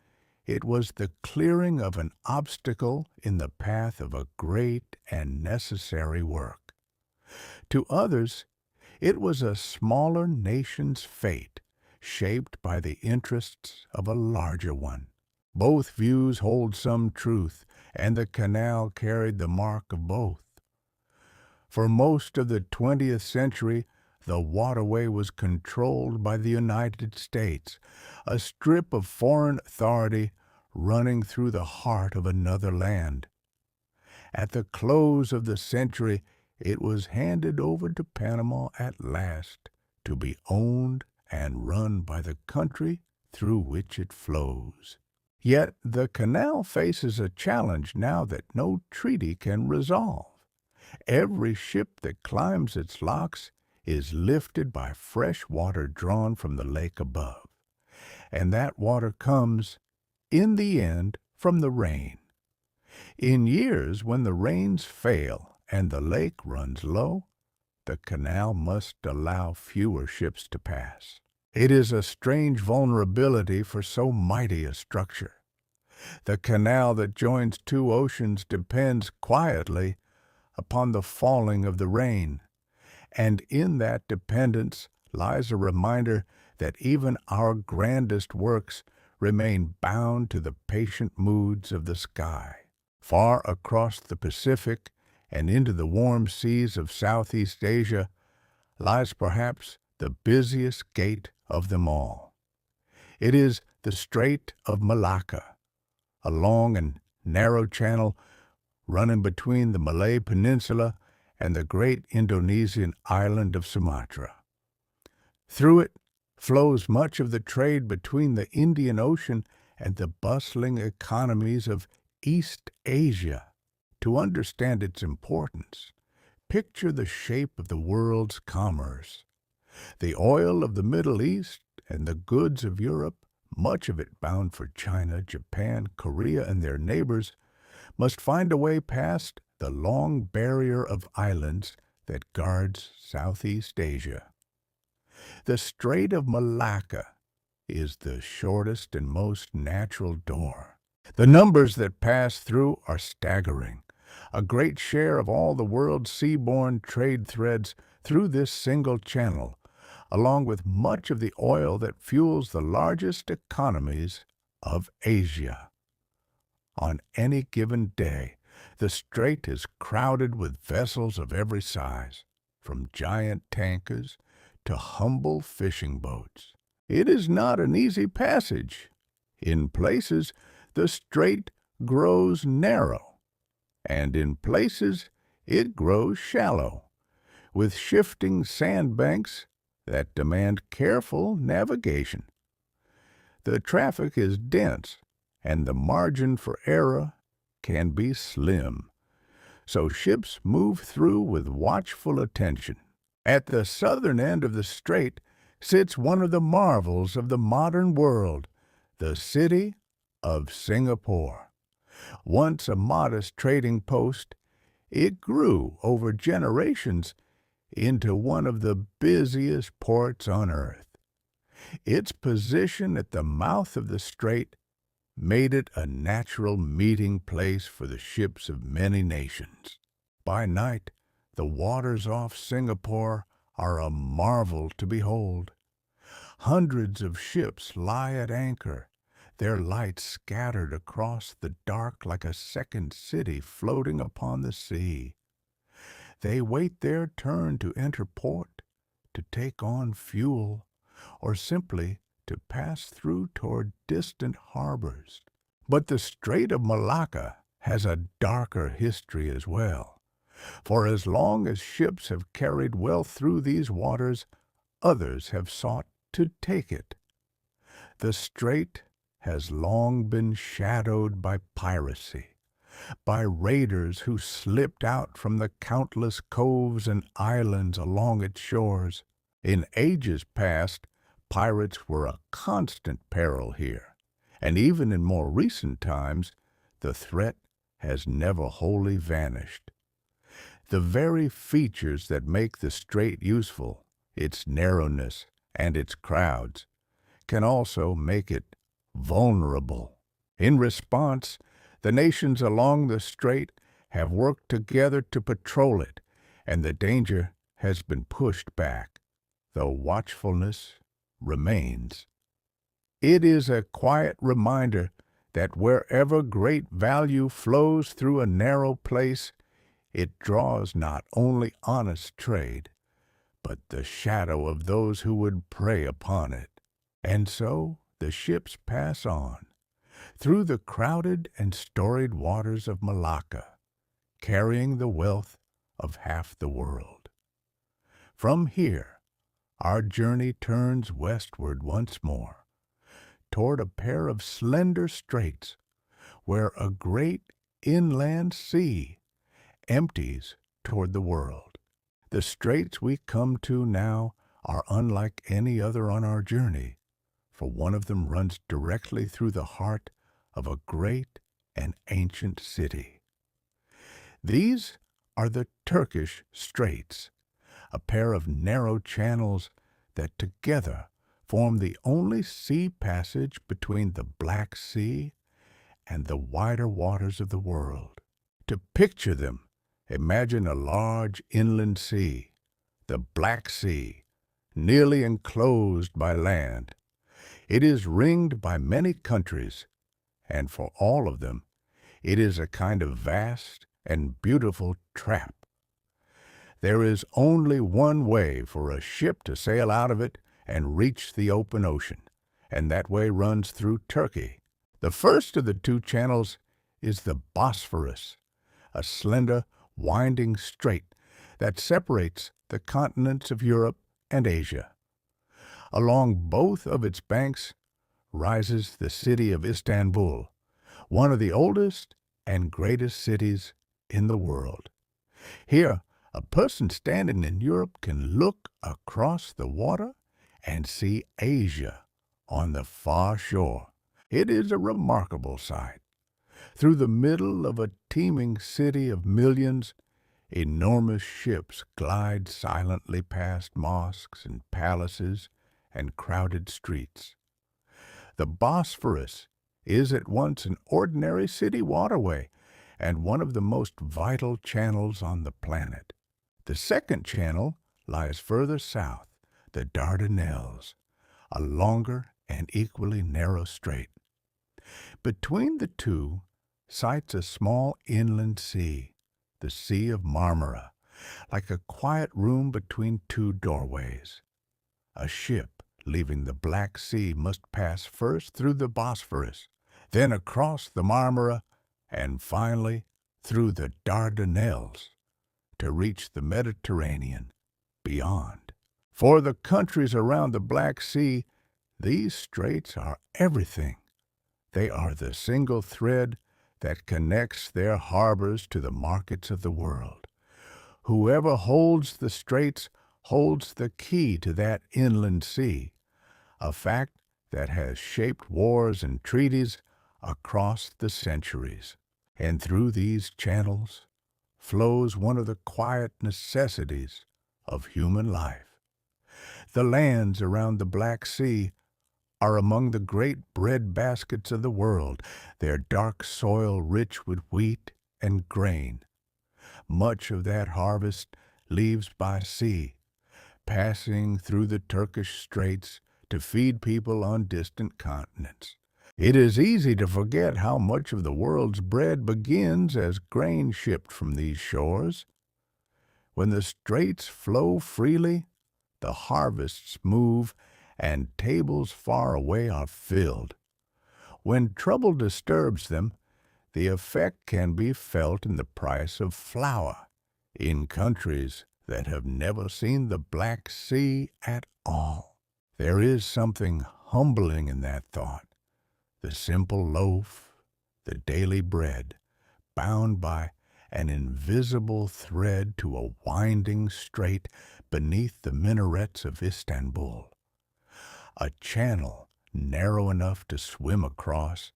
it was the clearing of an obstacle in the path of a great and necessary work. To others, it was a smaller nation's fate, shaped by the interests of a larger one. Both views hold some truth, and the canal carried the mark of both. For most of the 20th century, the waterway was controlled by the United States, a strip of foreign authority running through the heart of another land. At the close of the century, it was handed over to Panama at last, to be owned and run by the country through which it flows. Yet the canal faces a challenge now that no treaty can resolve. Every ship that climbs its locks is lifted by fresh water drawn from the lake above, and that water comes, in the end, from the rain. In years when the rains fail and the lake runs low, the canal must allow fewer ships to pass. It is a strange vulnerability for so mighty a structure. The canal that joins two oceans depends quietly upon the falling of the rain, and in that dependence lies a reminder that even our grandest works remain bound to the patient moods of the sky. Far across the Pacific and into the warm seas of Southeast Asia lies perhaps the busiest gate of them all. It is the Strait of Malacca, a long and narrow channel running between the Malay Peninsula and the great Indonesian island of Sumatra. Through it flows much of the trade between the Indian Ocean and the bustling economies of East Asia. To understand its importance, picture the shape of the world's commerce. The oil of the Middle East and the goods of Europe, much of it bound for China, Japan, Korea, and their neighbors, must find a way past the long barrier of islands that guards Southeast Asia. The Strait of Malacca is the shortest and most natural door. The numbers that pass through are staggering. A great share of all the world's seaborne trade threads through this single channel, along with much of the oil that fuels the largest economies of Asia. On any given day, the strait is crowded with vessels of every size, from giant tankers to humble fishing boats. It is not an easy passage. In places, the strait grows narrow, and in places it grows shallow, with shifting sandbanks that demand careful navigation. The traffic is dense, and the margin for error can be slim, so ships move through with watchful attention. At the southern end of the strait sits one of the marvels of the modern world, the city of Singapore. Once a modest trading post, it grew over generations into one of the busiest ports on earth. Its position at the mouth of the strait made it a natural meeting place for the ships of many nations. By night, the waters off Singapore are a marvel to behold. Hundreds of ships lie at anchor, their lights scattered across the dark like a second city floating upon the sea. They wait their turn to enter port, to take on fuel, or simply to pass through toward distant harbors. But the Strait of Malacca has a darker history as well. For as long as ships have carried wealth through these waters, others have sought to take it. The strait has long been shadowed by piracy, by raiders who slipped out from the countless coves and islands along its shores. In ages past, pirates were a constant peril here, and even in more recent times, the threat has never wholly vanished. The very features that make the strait useful, its narrowness and its crowds, can also make it vulnerable. In response, the nations along the strait have worked together to patrol it, and the danger has been pushed back, though watchfulness remains. It is a quiet reminder that wherever great value flows through a narrow place, it draws not only honest trade, but the shadow of those who would prey upon it. And so the ships pass on, through the crowded and storied waters of Malacca, carrying the wealth of half the world. From here, our journey turns westward once more, toward a pair of slender straits, where a great inland sea empties toward the world. The straits we come to now are unlike any other on our journey, for one of them runs directly through the heart of a great and ancient city. These are the Turkish Straits, a pair of narrow channels that together form the only sea passage between the Black Sea and the wider waters of the world. To picture them, imagine a large inland sea, the Black Sea, nearly enclosed by land. It is ringed by many countries, and for all of them, it is a kind of vast and beautiful trap. There is only one way for a ship to sail out of it and reach the open ocean, and that way runs through Turkey. The first of the two channels is the Bosphorus, a slender, winding strait that separates the continents of Europe and Asia. Along both of its banks rises the city of Istanbul, one of the oldest and greatest cities in the world. Here, a person standing in Europe can look across the water and see Asia on the far shore. It is a remarkable sight. Through the middle of a teeming city of millions, enormous ships glide silently past mosques and palaces and crowded streets. The Bosphorus is at once an ordinary city waterway and one of the most vital channels on the planet. The second channel lies further south, the Dardanelles, a longer and equally narrow strait. Between the two sights a small inland sea, the Sea of Marmara, like a quiet room between two doorways. A ship leaving the Black Sea must pass first through the Bosphorus, then across the Marmara, and finally through the Dardanelles to reach the Mediterranean beyond. For the countries around the Black Sea, these straits are everything. They are the single thread that connects their harbors to the markets of the world. Whoever holds the straits holds the key to that inland sea, a fact that has shaped wars and treaties across the centuries. And through these channels flows one of the quiet necessities of human life. The lands around the Black Sea are among the great bread baskets of the world, their dark soil rich with wheat and grain. Much of that harvest leaves by sea, passing through the Turkish Straits to feed people on distant continents. It is easy to forget how much of the world's bread begins as grain shipped from these shores. When the straits flow freely, the harvests move and tables far away are filled. When trouble disturbs them, the effect can be felt in the price of flour in countries that have never seen the Black Sea at all. There is something humbling in that thought. The simple loaf, the daily bread, bound by an invisible thread to a winding strait beneath the minarets of Istanbul, a channel narrow enough to swim across,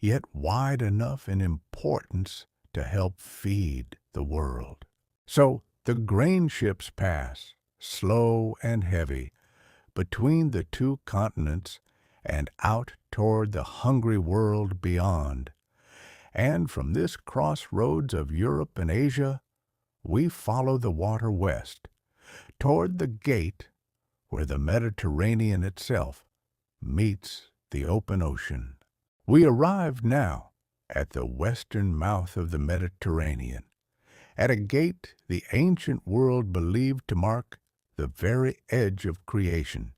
yet wide enough in importance to help feed the world. So the grain ships pass, slow and heavy, between the two continents and out toward the hungry world beyond. And from this crossroads of Europe and Asia, we follow the water west, toward the gate where the Mediterranean itself meets the open ocean. We arrive now at the western mouth of the Mediterranean, at a gate the ancient world believed to mark the very edge of creation.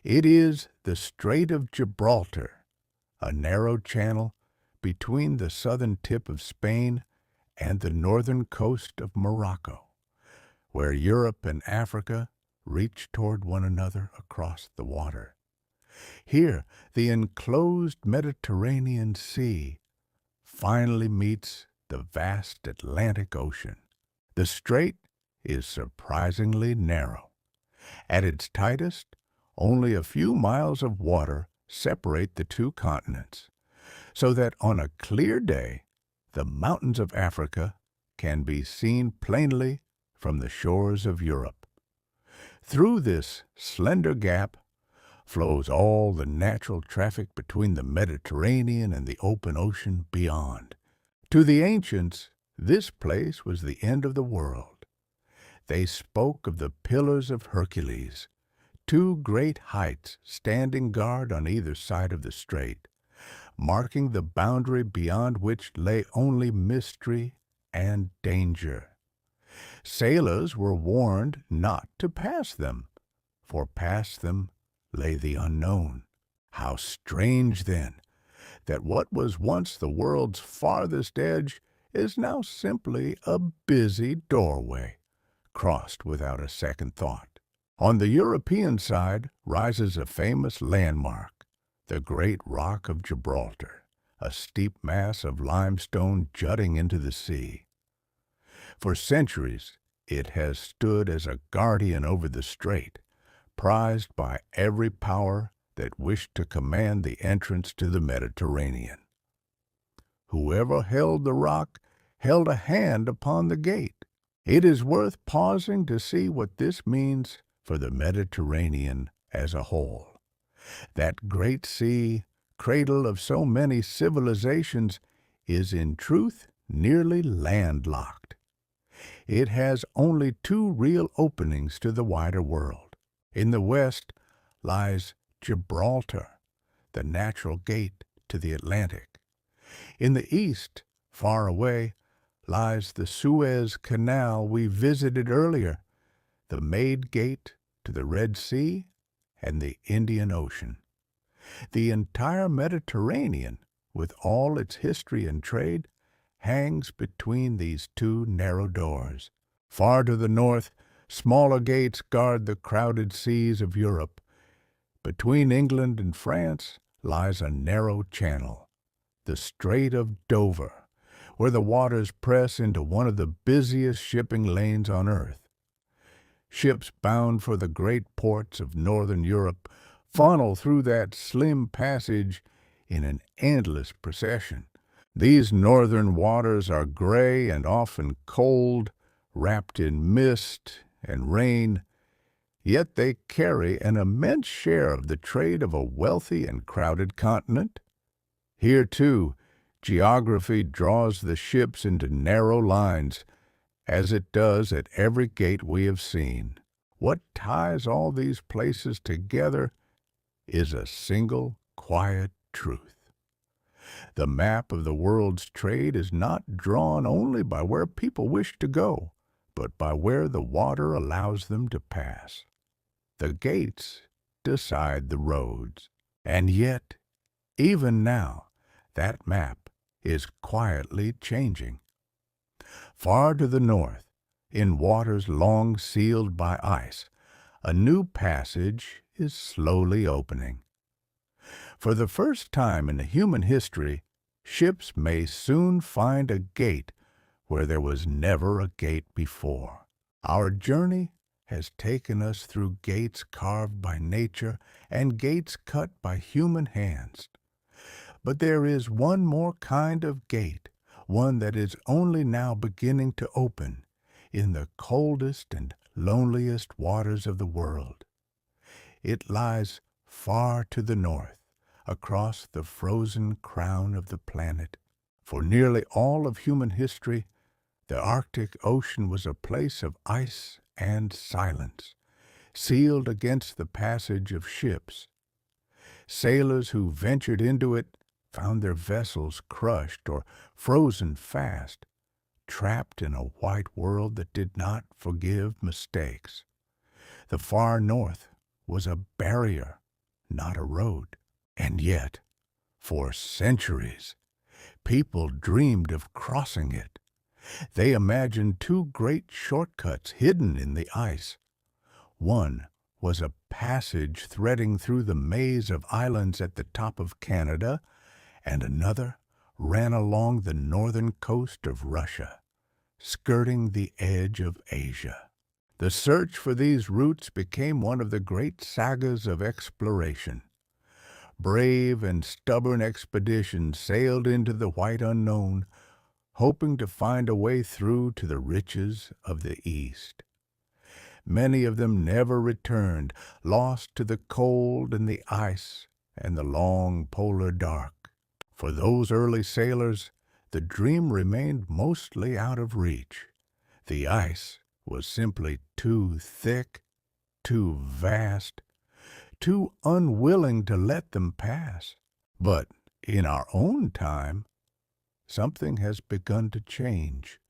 It is the Strait of Gibraltar, a narrow channel between the southern tip of Spain and the northern coast of Morocco, where Europe and Africa reach toward one another across the water. Here, the enclosed Mediterranean Sea finally meets the vast Atlantic Ocean. The strait is surprisingly narrow. At its tightest, only a few miles of water separate the two continents, so that on a clear day, the mountains of Africa can be seen plainly from the shores of Europe. Through this slender gap flows all the natural traffic between the Mediterranean and the open ocean beyond. To the ancients, this place was the end of the world. They spoke of the Pillars of Hercules, two great heights standing guard on either side of the strait, marking the boundary beyond which lay only mystery and danger. Sailors were warned not to pass them, for past them lay the unknown. How strange, then, that what was once the world's farthest edge is now simply a busy doorway, crossed without a second thought. On the European side rises a famous landmark, the Great Rock of Gibraltar, a steep mass of limestone jutting into the sea. For centuries, it has stood as a guardian over the strait, prized by every power that wished to command the entrance to the Mediterranean. Whoever held the rock held a hand upon the gate. It is worth pausing to see what this means for the Mediterranean as a whole. That great sea, cradle of so many civilizations, is in truth nearly landlocked. It has only two real openings to the wider world. In the west lies Gibraltar, the natural gate to the Atlantic. In the east, far away, lies the Suez Canal we visited earlier, the made gate to the Red Sea and the Indian Ocean. The entire Mediterranean, with all its history and trade, hangs between these two narrow doors. Far to the north, smaller gates guard the crowded seas of Europe. Between England and France lies a narrow channel, the Strait of Dover, where the waters press into one of the busiest shipping lanes on earth. Ships bound for the great ports of northern Europe funnel through that slim passage in an endless procession. These northern waters are gray and often cold, wrapped in mist and rain, yet they carry an immense share of the trade of a wealthy and crowded continent. Here, too, geography draws the ships into narrow lines, as it does at every gate we have seen. What ties all these places together is a single, quiet truth. The map of the world's trade is not drawn only by where people wish to go, but by where the water allows them to pass. The gates decide the roads. And yet, even now, that map is quietly changing. Far to the north, in waters long sealed by ice, a new passage is slowly opening. For the first time in human history, ships may soon find a gate where there was never a gate before. Our journey has taken us through gates carved by nature and gates cut by human hands. But there is one more kind of gate, one that is only now beginning to open in the coldest and loneliest waters of the world. It lies far to the north, across the frozen crown of the planet. For nearly all of human history, the Arctic Ocean was a place of ice and silence, sealed against the passage of ships. Sailors who ventured into it found their vessels crushed or frozen fast, trapped in a white world that did not forgive mistakes. The far north was a barrier, not a road. And yet, for centuries, people dreamed of crossing it. They imagined two great shortcuts hidden in the ice. One was a passage threading through the maze of islands at the top of Canada, and another ran along the northern coast of Russia, skirting the edge of Asia. The search for these routes became one of the great sagas of exploration. Brave and stubborn expeditions sailed into the white unknown, hoping to find a way through to the riches of the East. Many of them never returned, lost to the cold and the ice and the long polar dark. For those early sailors, the dream remained mostly out of reach. The ice was simply too thick, too vast, too unwilling to let them pass. But in our own time, something has begun to change.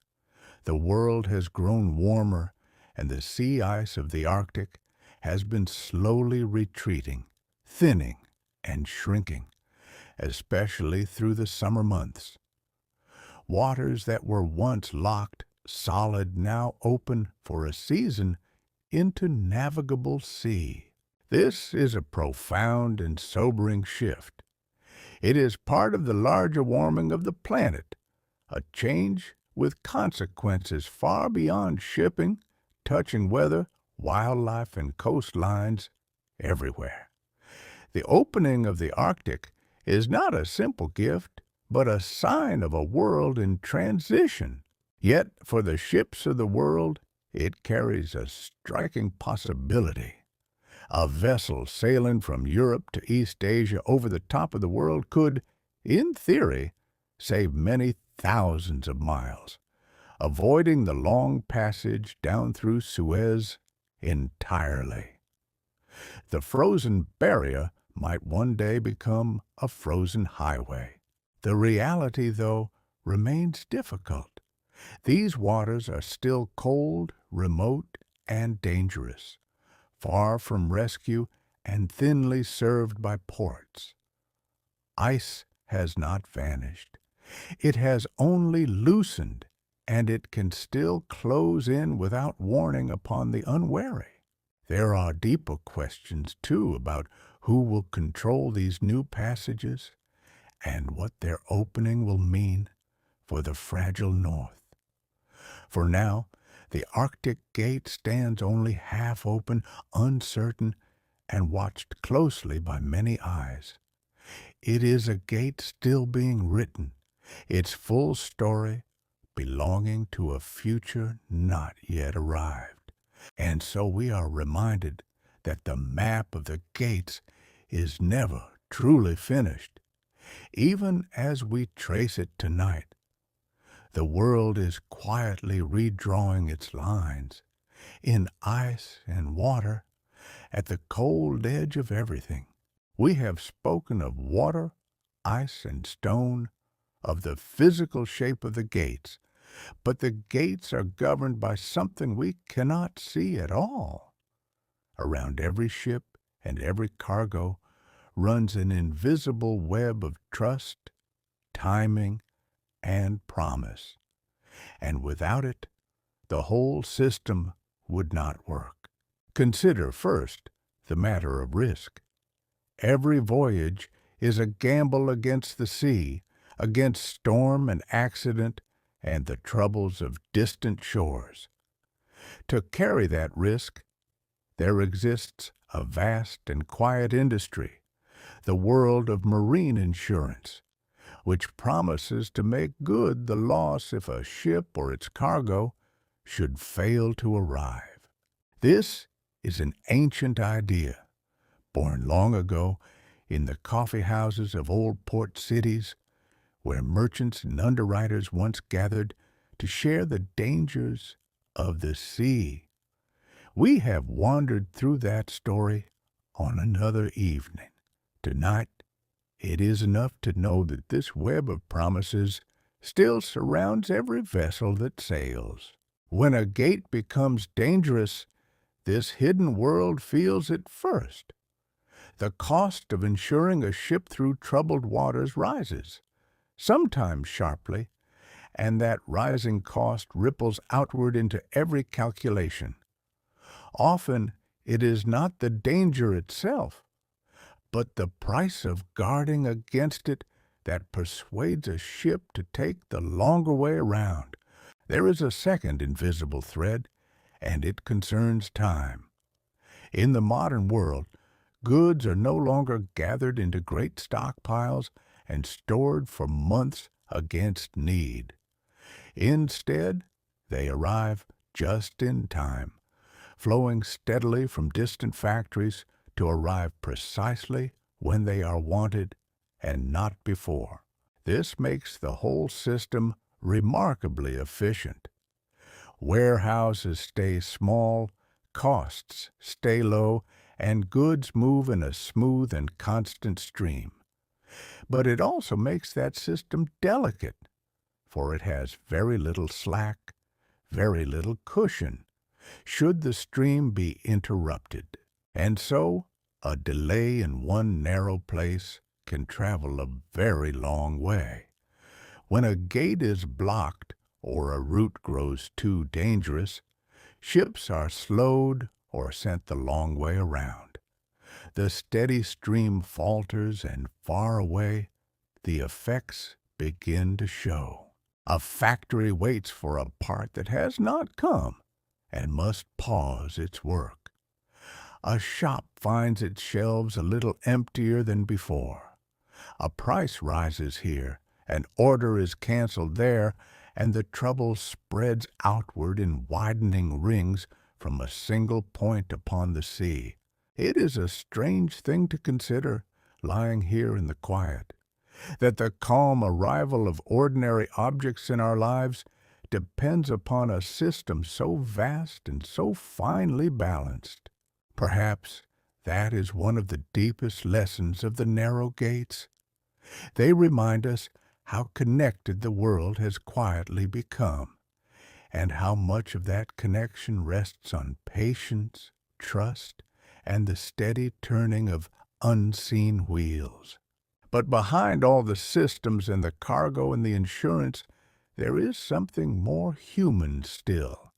The world has grown warmer, and the sea ice of the Arctic has been slowly retreating, thinning, and shrinking, especially through the summer months. Waters that were once locked solid now open for a season into navigable sea. This is a profound and sobering shift. It is part of the larger warming of the planet, a change with consequences far beyond shipping, touching weather, wildlife, and coastlines everywhere. The opening of the Arctic is not a simple gift, but a sign of a world in transition. Yet, for the ships of the world, it carries a striking possibility. A vessel sailing from Europe to East Asia over the top of the world could, in theory, save many thousands of miles, avoiding the long passage down through Suez entirely. The frozen barrier might one day become a frozen highway. The reality, though, remains difficult. These waters are still cold, remote, and dangerous, far from rescue and thinly served by ports. Ice has not vanished. It has only loosened, and it can still close in without warning upon the unwary. There are deeper questions, too, about who will control these new passages and what their opening will mean for the fragile North. For now, the Arctic gate stands only half open, uncertain, and watched closely by many eyes. It is a gate still being written, its full story belonging to a future not yet arrived. And so we are reminded that the map of the gates is never truly finished. Even as we trace it tonight, the world is quietly redrawing its lines, in ice and water, at the cold edge of everything. We have spoken of water, ice, and stone, of the physical shape of the gates, but the gates are governed by something we cannot see at all. Around every ship and every cargo runs an invisible web of trust, timing, and promise. And without it, the whole system would not work. Consider first the matter of risk. Every voyage is a gamble against the sea, against storm and accident, and the troubles of distant shores. To carry that risk, there exists a vast and quiet industry, the world of marine insurance, which promises to make good the loss if a ship or its cargo should fail to arrive. This is an ancient idea, born long ago in the coffee houses of old port cities, where merchants and underwriters once gathered to share the dangers of the sea. We have wandered through that story on another evening. Tonight, it is enough to know that this web of promises still surrounds every vessel that sails. When a gate becomes dangerous, this hidden world feels it first. The cost of insuring a ship through troubled waters rises, sometimes sharply, and that rising cost ripples outward into every calculation. Often it is not the danger itself, but the price of guarding against it that persuades a ship to take the longer way around. There is a second invisible thread, and it concerns time. In the modern world, goods are no longer gathered into great stockpiles and stored for months against need. Instead, they arrive just in time, flowing steadily from distant factories to arrive precisely when they are wanted and not before. This makes the whole system remarkably efficient. Warehouses stay small, costs stay low, and goods move in a smooth and constant stream. But it also makes that system delicate, for it has very little slack, very little cushion, should the stream be interrupted. And so, a delay in one narrow place can travel a very long way. When a gate is blocked or a route grows too dangerous, ships are slowed or sent the long way around. The steady stream falters, and far away, the effects begin to show. A factory waits for a part that has not come and must pause its work. A shop finds its shelves a little emptier than before. A price rises here, an order is canceled there, and the trouble spreads outward in widening rings from a single point upon the sea. It is a strange thing to consider, lying here in the quiet, that the calm arrival of ordinary objects in our lives depends upon a system so vast and so finely balanced. Perhaps that is one of the deepest lessons of the narrow gates. They remind us how connected the world has quietly become, and how much of that connection rests on patience, trust, and the steady turning of unseen wheels. But behind all the systems and the cargo and the insurance, there is something more human still.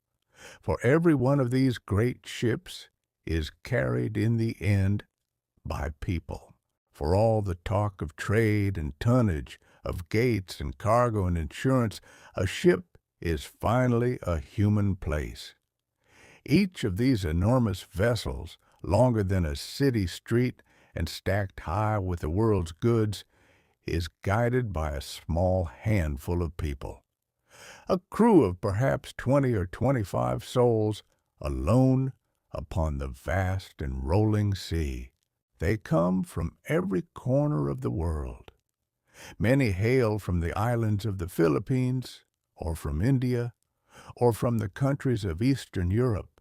For every one of these great ships is carried in the end by people. For all the talk of trade and tonnage, of gates and cargo and insurance, a ship is finally a human place. Each of these enormous vessels, longer than a city street and stacked high with the world's goods, is guided by a small handful of people. A crew of perhaps 20 or 25 souls, alone upon the vast and rolling sea. They come from every corner of the world. Many hail from the islands of the Philippines, or from India, or from the countries of Eastern Europe,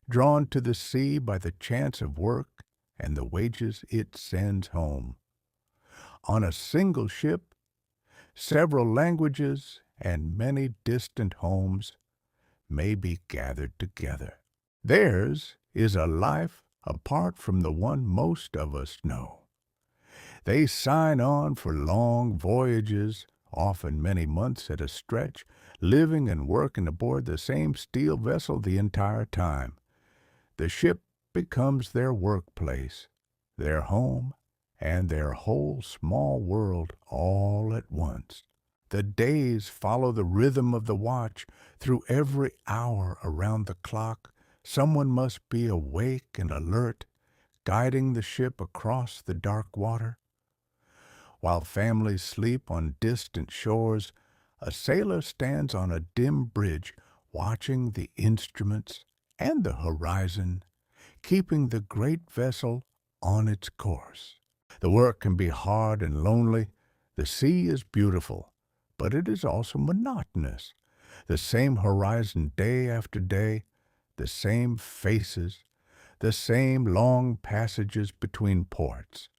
drawn to the sea by the chance of work and the wages it sends home. On a single ship, several languages and many distant homes may be gathered together. Theirs is a life apart from the one most of us know. They sign on for long voyages, often many months at a stretch, living and working aboard the same steel vessel the entire time. The ship becomes their workplace, their home, and their whole small world all at once. The days follow the rhythm of the watch. Through every hour around the clock, someone must be awake and alert, guiding the ship across the dark water. While families sleep on distant shores, a sailor stands on a dim bridge, watching the instruments and the horizon, keeping the great vessel on its course. The work can be hard and lonely. The sea is beautiful, but it is also monotonous. The same horizon day after day, the same faces, the same long passages between ports.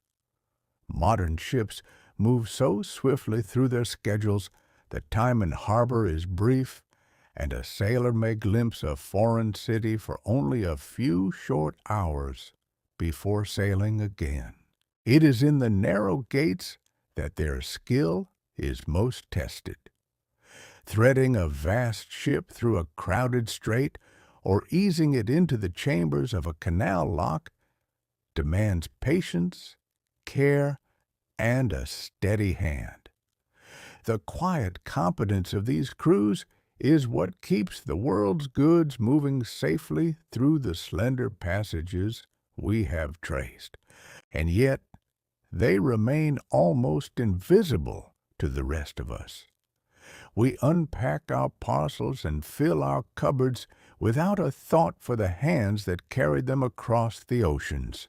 Modern ships move so swiftly through their schedules that time in harbor is brief, and a sailor may glimpse a foreign city for only a few short hours before sailing again. It is in the narrow gates that their skill is most tested. Threading a vast ship through a crowded strait or easing it into the chambers of a canal lock demands patience, care, and a steady hand. The quiet competence of these crews is what keeps the world's goods moving safely through the slender passages we have traced. And yet, they remain almost invisible to the rest of us. We unpack our parcels and fill our cupboards without a thought for the hands that carried them across the oceans.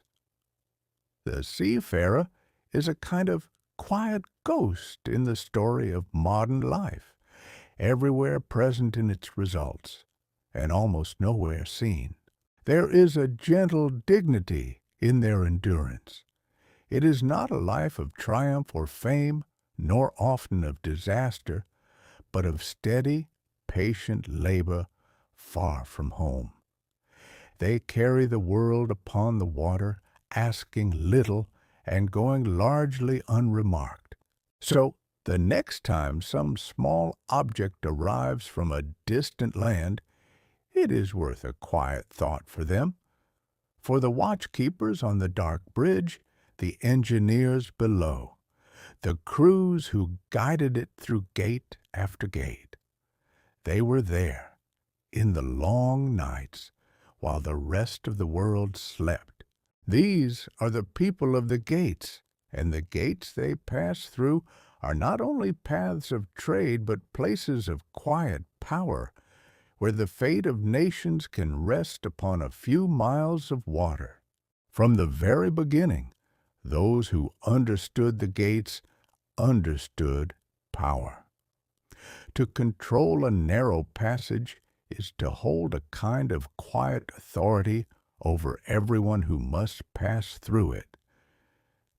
The seafarer is a kind of quiet ghost in the story of modern life, everywhere present in its results, and almost nowhere seen. There is a gentle dignity in their endurance. It is not a life of triumph or fame, nor often of disaster, but of steady, patient labor far from home. They carry the world upon the water, asking little and going largely unremarked. So, the next time some small object arrives from a distant land, it is worth a quiet thought for them. For the watchkeepers on the dark bridge, the engineers below, the crews who guided it through gate after gate. They were there, in the long nights, while the rest of the world slept. These are the people of the gates, and the gates they pass through are not only paths of trade but places of quiet power, where the fate of nations can rest upon a few miles of water. From the very beginning, those who understood the gates understood power. To control a narrow passage is to hold a kind of quiet authority over everyone who must pass through it.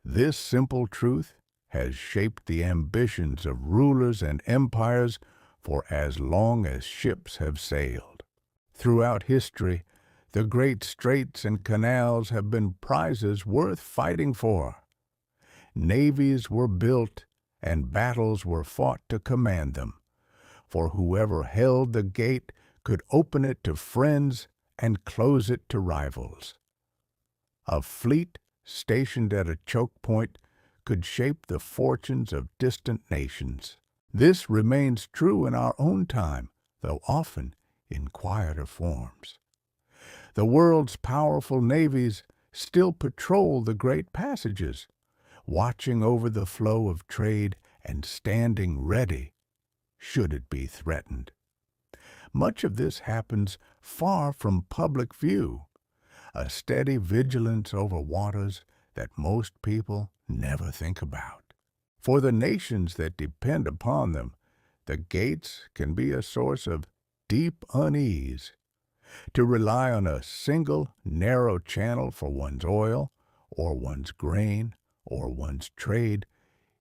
This simple truth has shaped the ambitions of rulers and empires for as long as ships have sailed. Throughout history, the great straits and canals have been prizes worth fighting for. Navies were built and battles were fought to command them, for whoever held the gate could open it to friends and close it to rivals. A fleet stationed at a choke point could shape the fortunes of distant nations. This remains true in our own time, though often in quieter forms. The world's powerful navies still patrol the great passages, watching over the flow of trade and standing ready should it be threatened. Much of this happens far from public view, a steady vigilance over waters that most people never think about. For the nations that depend upon them, the gates can be a source of deep unease. To rely on a single, narrow channel for one's oil, or one's grain, or one's trade,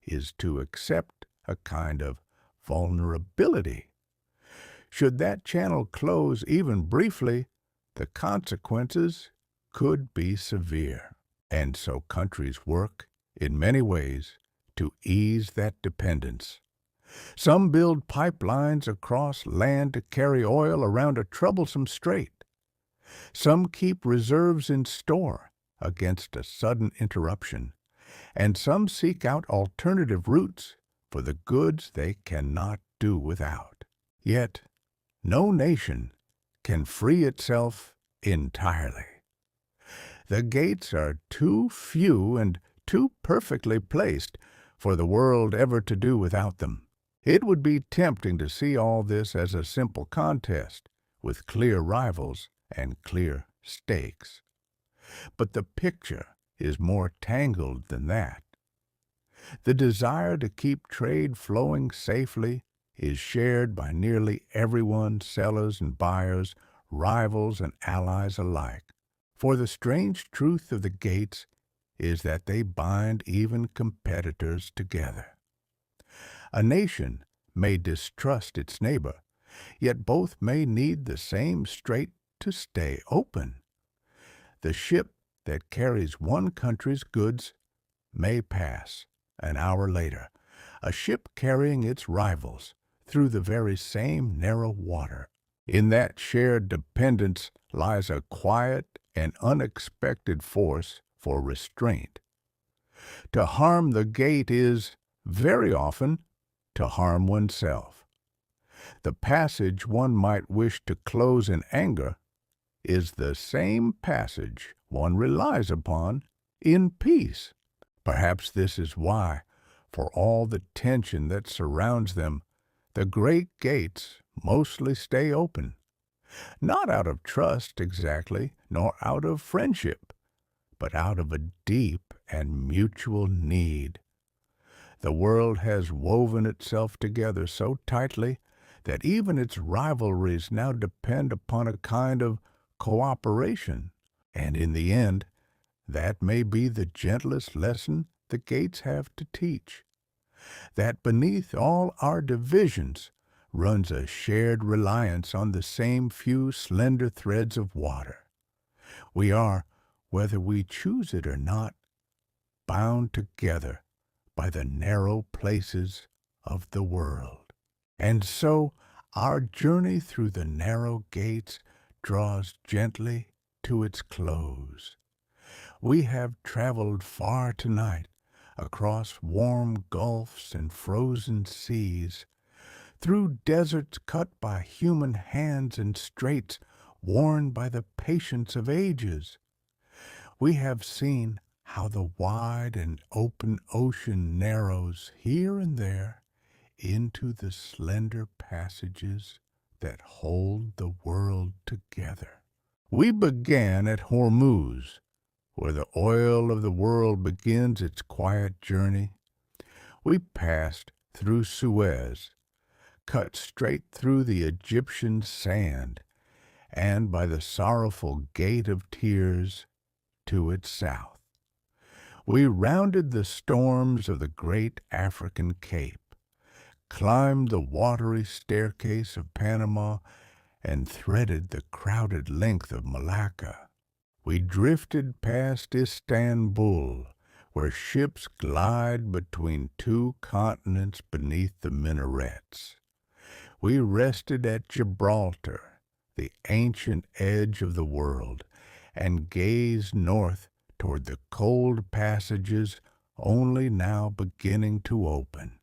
is to accept a kind of vulnerability. Should that channel close even briefly, the consequences could be severe. And so countries work, in many ways, to ease that dependence. Some build pipelines across land to carry oil around a troublesome strait. Some keep reserves in store against a sudden interruption, and some seek out alternative routes for the goods they cannot do without. Yet, no nation can free itself entirely. The gates are too few and too perfectly placed for the world ever to do without them. It would be tempting to see all this as a simple contest, with clear rivals and clear stakes. But the picture is more tangled than that. The desire to keep trade flowing safely is shared by nearly everyone, sellers and buyers, rivals and allies alike. For the strange truth of the gates is that they bind even competitors together. A nation may distrust its neighbor, yet both may need the same strait to stay open. The ship that carries one country's goods may pass, an hour later, a ship carrying its rivals through the very same narrow water. In that shared dependence lies a quiet and unexpected force for restraint. To harm the gate is, very often, to harm oneself. The passage one might wish to close in anger is the same passage one relies upon in peace. Perhaps this is why, for all the tension that surrounds them, the great gates mostly stay open. Not out of trust exactly, nor out of friendship, but out of a deep and mutual need. The world has woven itself together so tightly that even its rivalries now depend upon a kind of cooperation, and in the end, that may be the gentlest lesson the gates have to teach, that beneath all our divisions runs a shared reliance on the same few slender threads of water. We are, whether we choose it or not, bound together by the narrow places of the world. And so our journey through the narrow gates draws gently to its close. We have traveled far tonight, across warm gulfs and frozen seas, through deserts cut by human hands and straits worn by the patience of ages. We have seen how the wide and open ocean narrows here and there into the slender passages that hold the world together. We began at Hormuz, where the oil of the world begins its quiet journey. We passed through Suez, cut straight through the Egyptian sand, and by the sorrowful Gate of Tears to its south. We rounded the storms of the great African Cape, climbed the watery staircase of Panama, and threaded the crowded length of Malacca. We drifted past Istanbul, where ships glide between two continents beneath the minarets. We rested at Gibraltar, the ancient edge of the world, and gazed north toward the cold passages only now beginning to open.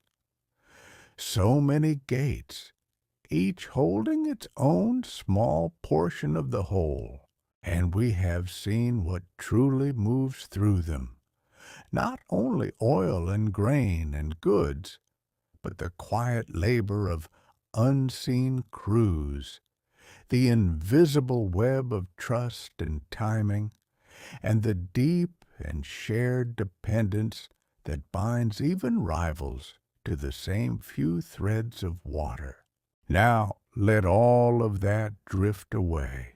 So many gates, each holding its own small portion of the whole, and we have seen what truly moves through them, not only oil and grain and goods, but the quiet labor of unseen crews, the invisible web of trust and timing, and the deep and shared dependence that binds even rivals to the same few threads of water. Now let all of that drift away.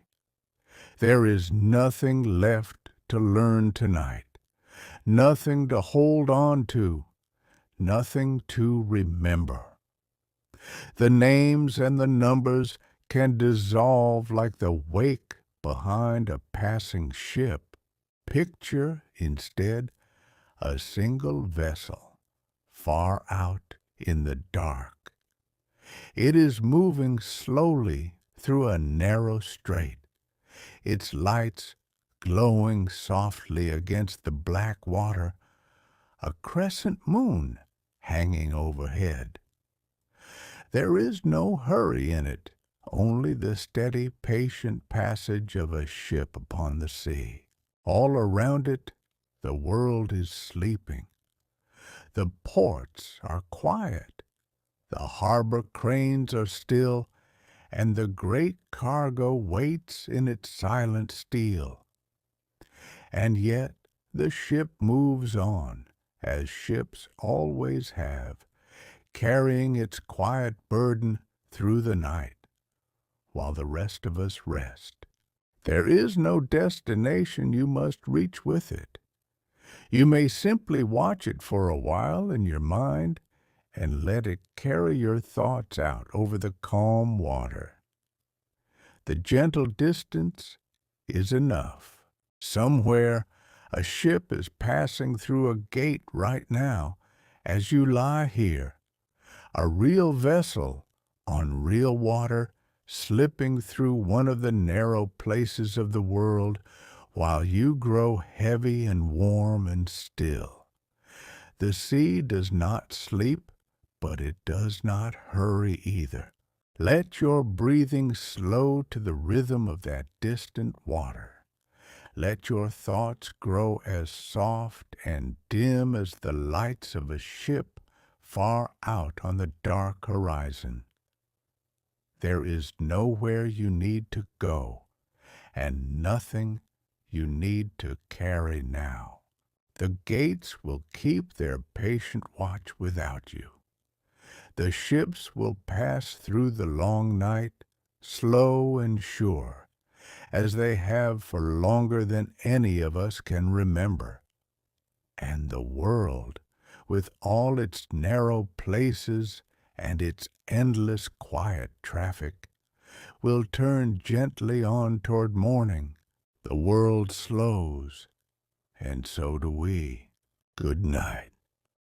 There is nothing left to learn tonight, nothing to hold on to, nothing to remember. The names and the numbers can dissolve like the wake behind a passing ship. Picture, instead, a single vessel, far out in the dark. It is moving slowly through a narrow strait, its lights glowing softly against the black water. A crescent moon hanging overhead. There is no hurry in it, only the steady, patient passage of a ship upon the sea. All around it, the world is sleeping. The ports are quiet, the harbor cranes are still, and the great cargo waits in its silent steel. And yet the ship moves on, as ships always have, carrying its quiet burden through the night, while the rest of us rest. There is no destination you must reach with it. You may simply watch it for a while in your mind and let it carry your thoughts out over the calm water. The gentle distance is enough. Somewhere a ship is passing through a gate right now as you lie here, a real vessel on real water slipping through one of the narrow places of the world while you grow heavy and warm and still. The sea does not sleep, but it does not hurry either. Let your breathing slow to the rhythm of that distant water. Let your thoughts grow as soft and dim as the lights of a ship far out on the dark horizon. There is nowhere you need to go, and nothing you need to carry now. The gates will keep their patient watch without you. The ships will pass through the long night, slow and sure, as they have for longer than any of us can remember. And the world, with all its narrow places and its endless quiet traffic, will turn gently on toward morning. The world slows, and so do we. Good night.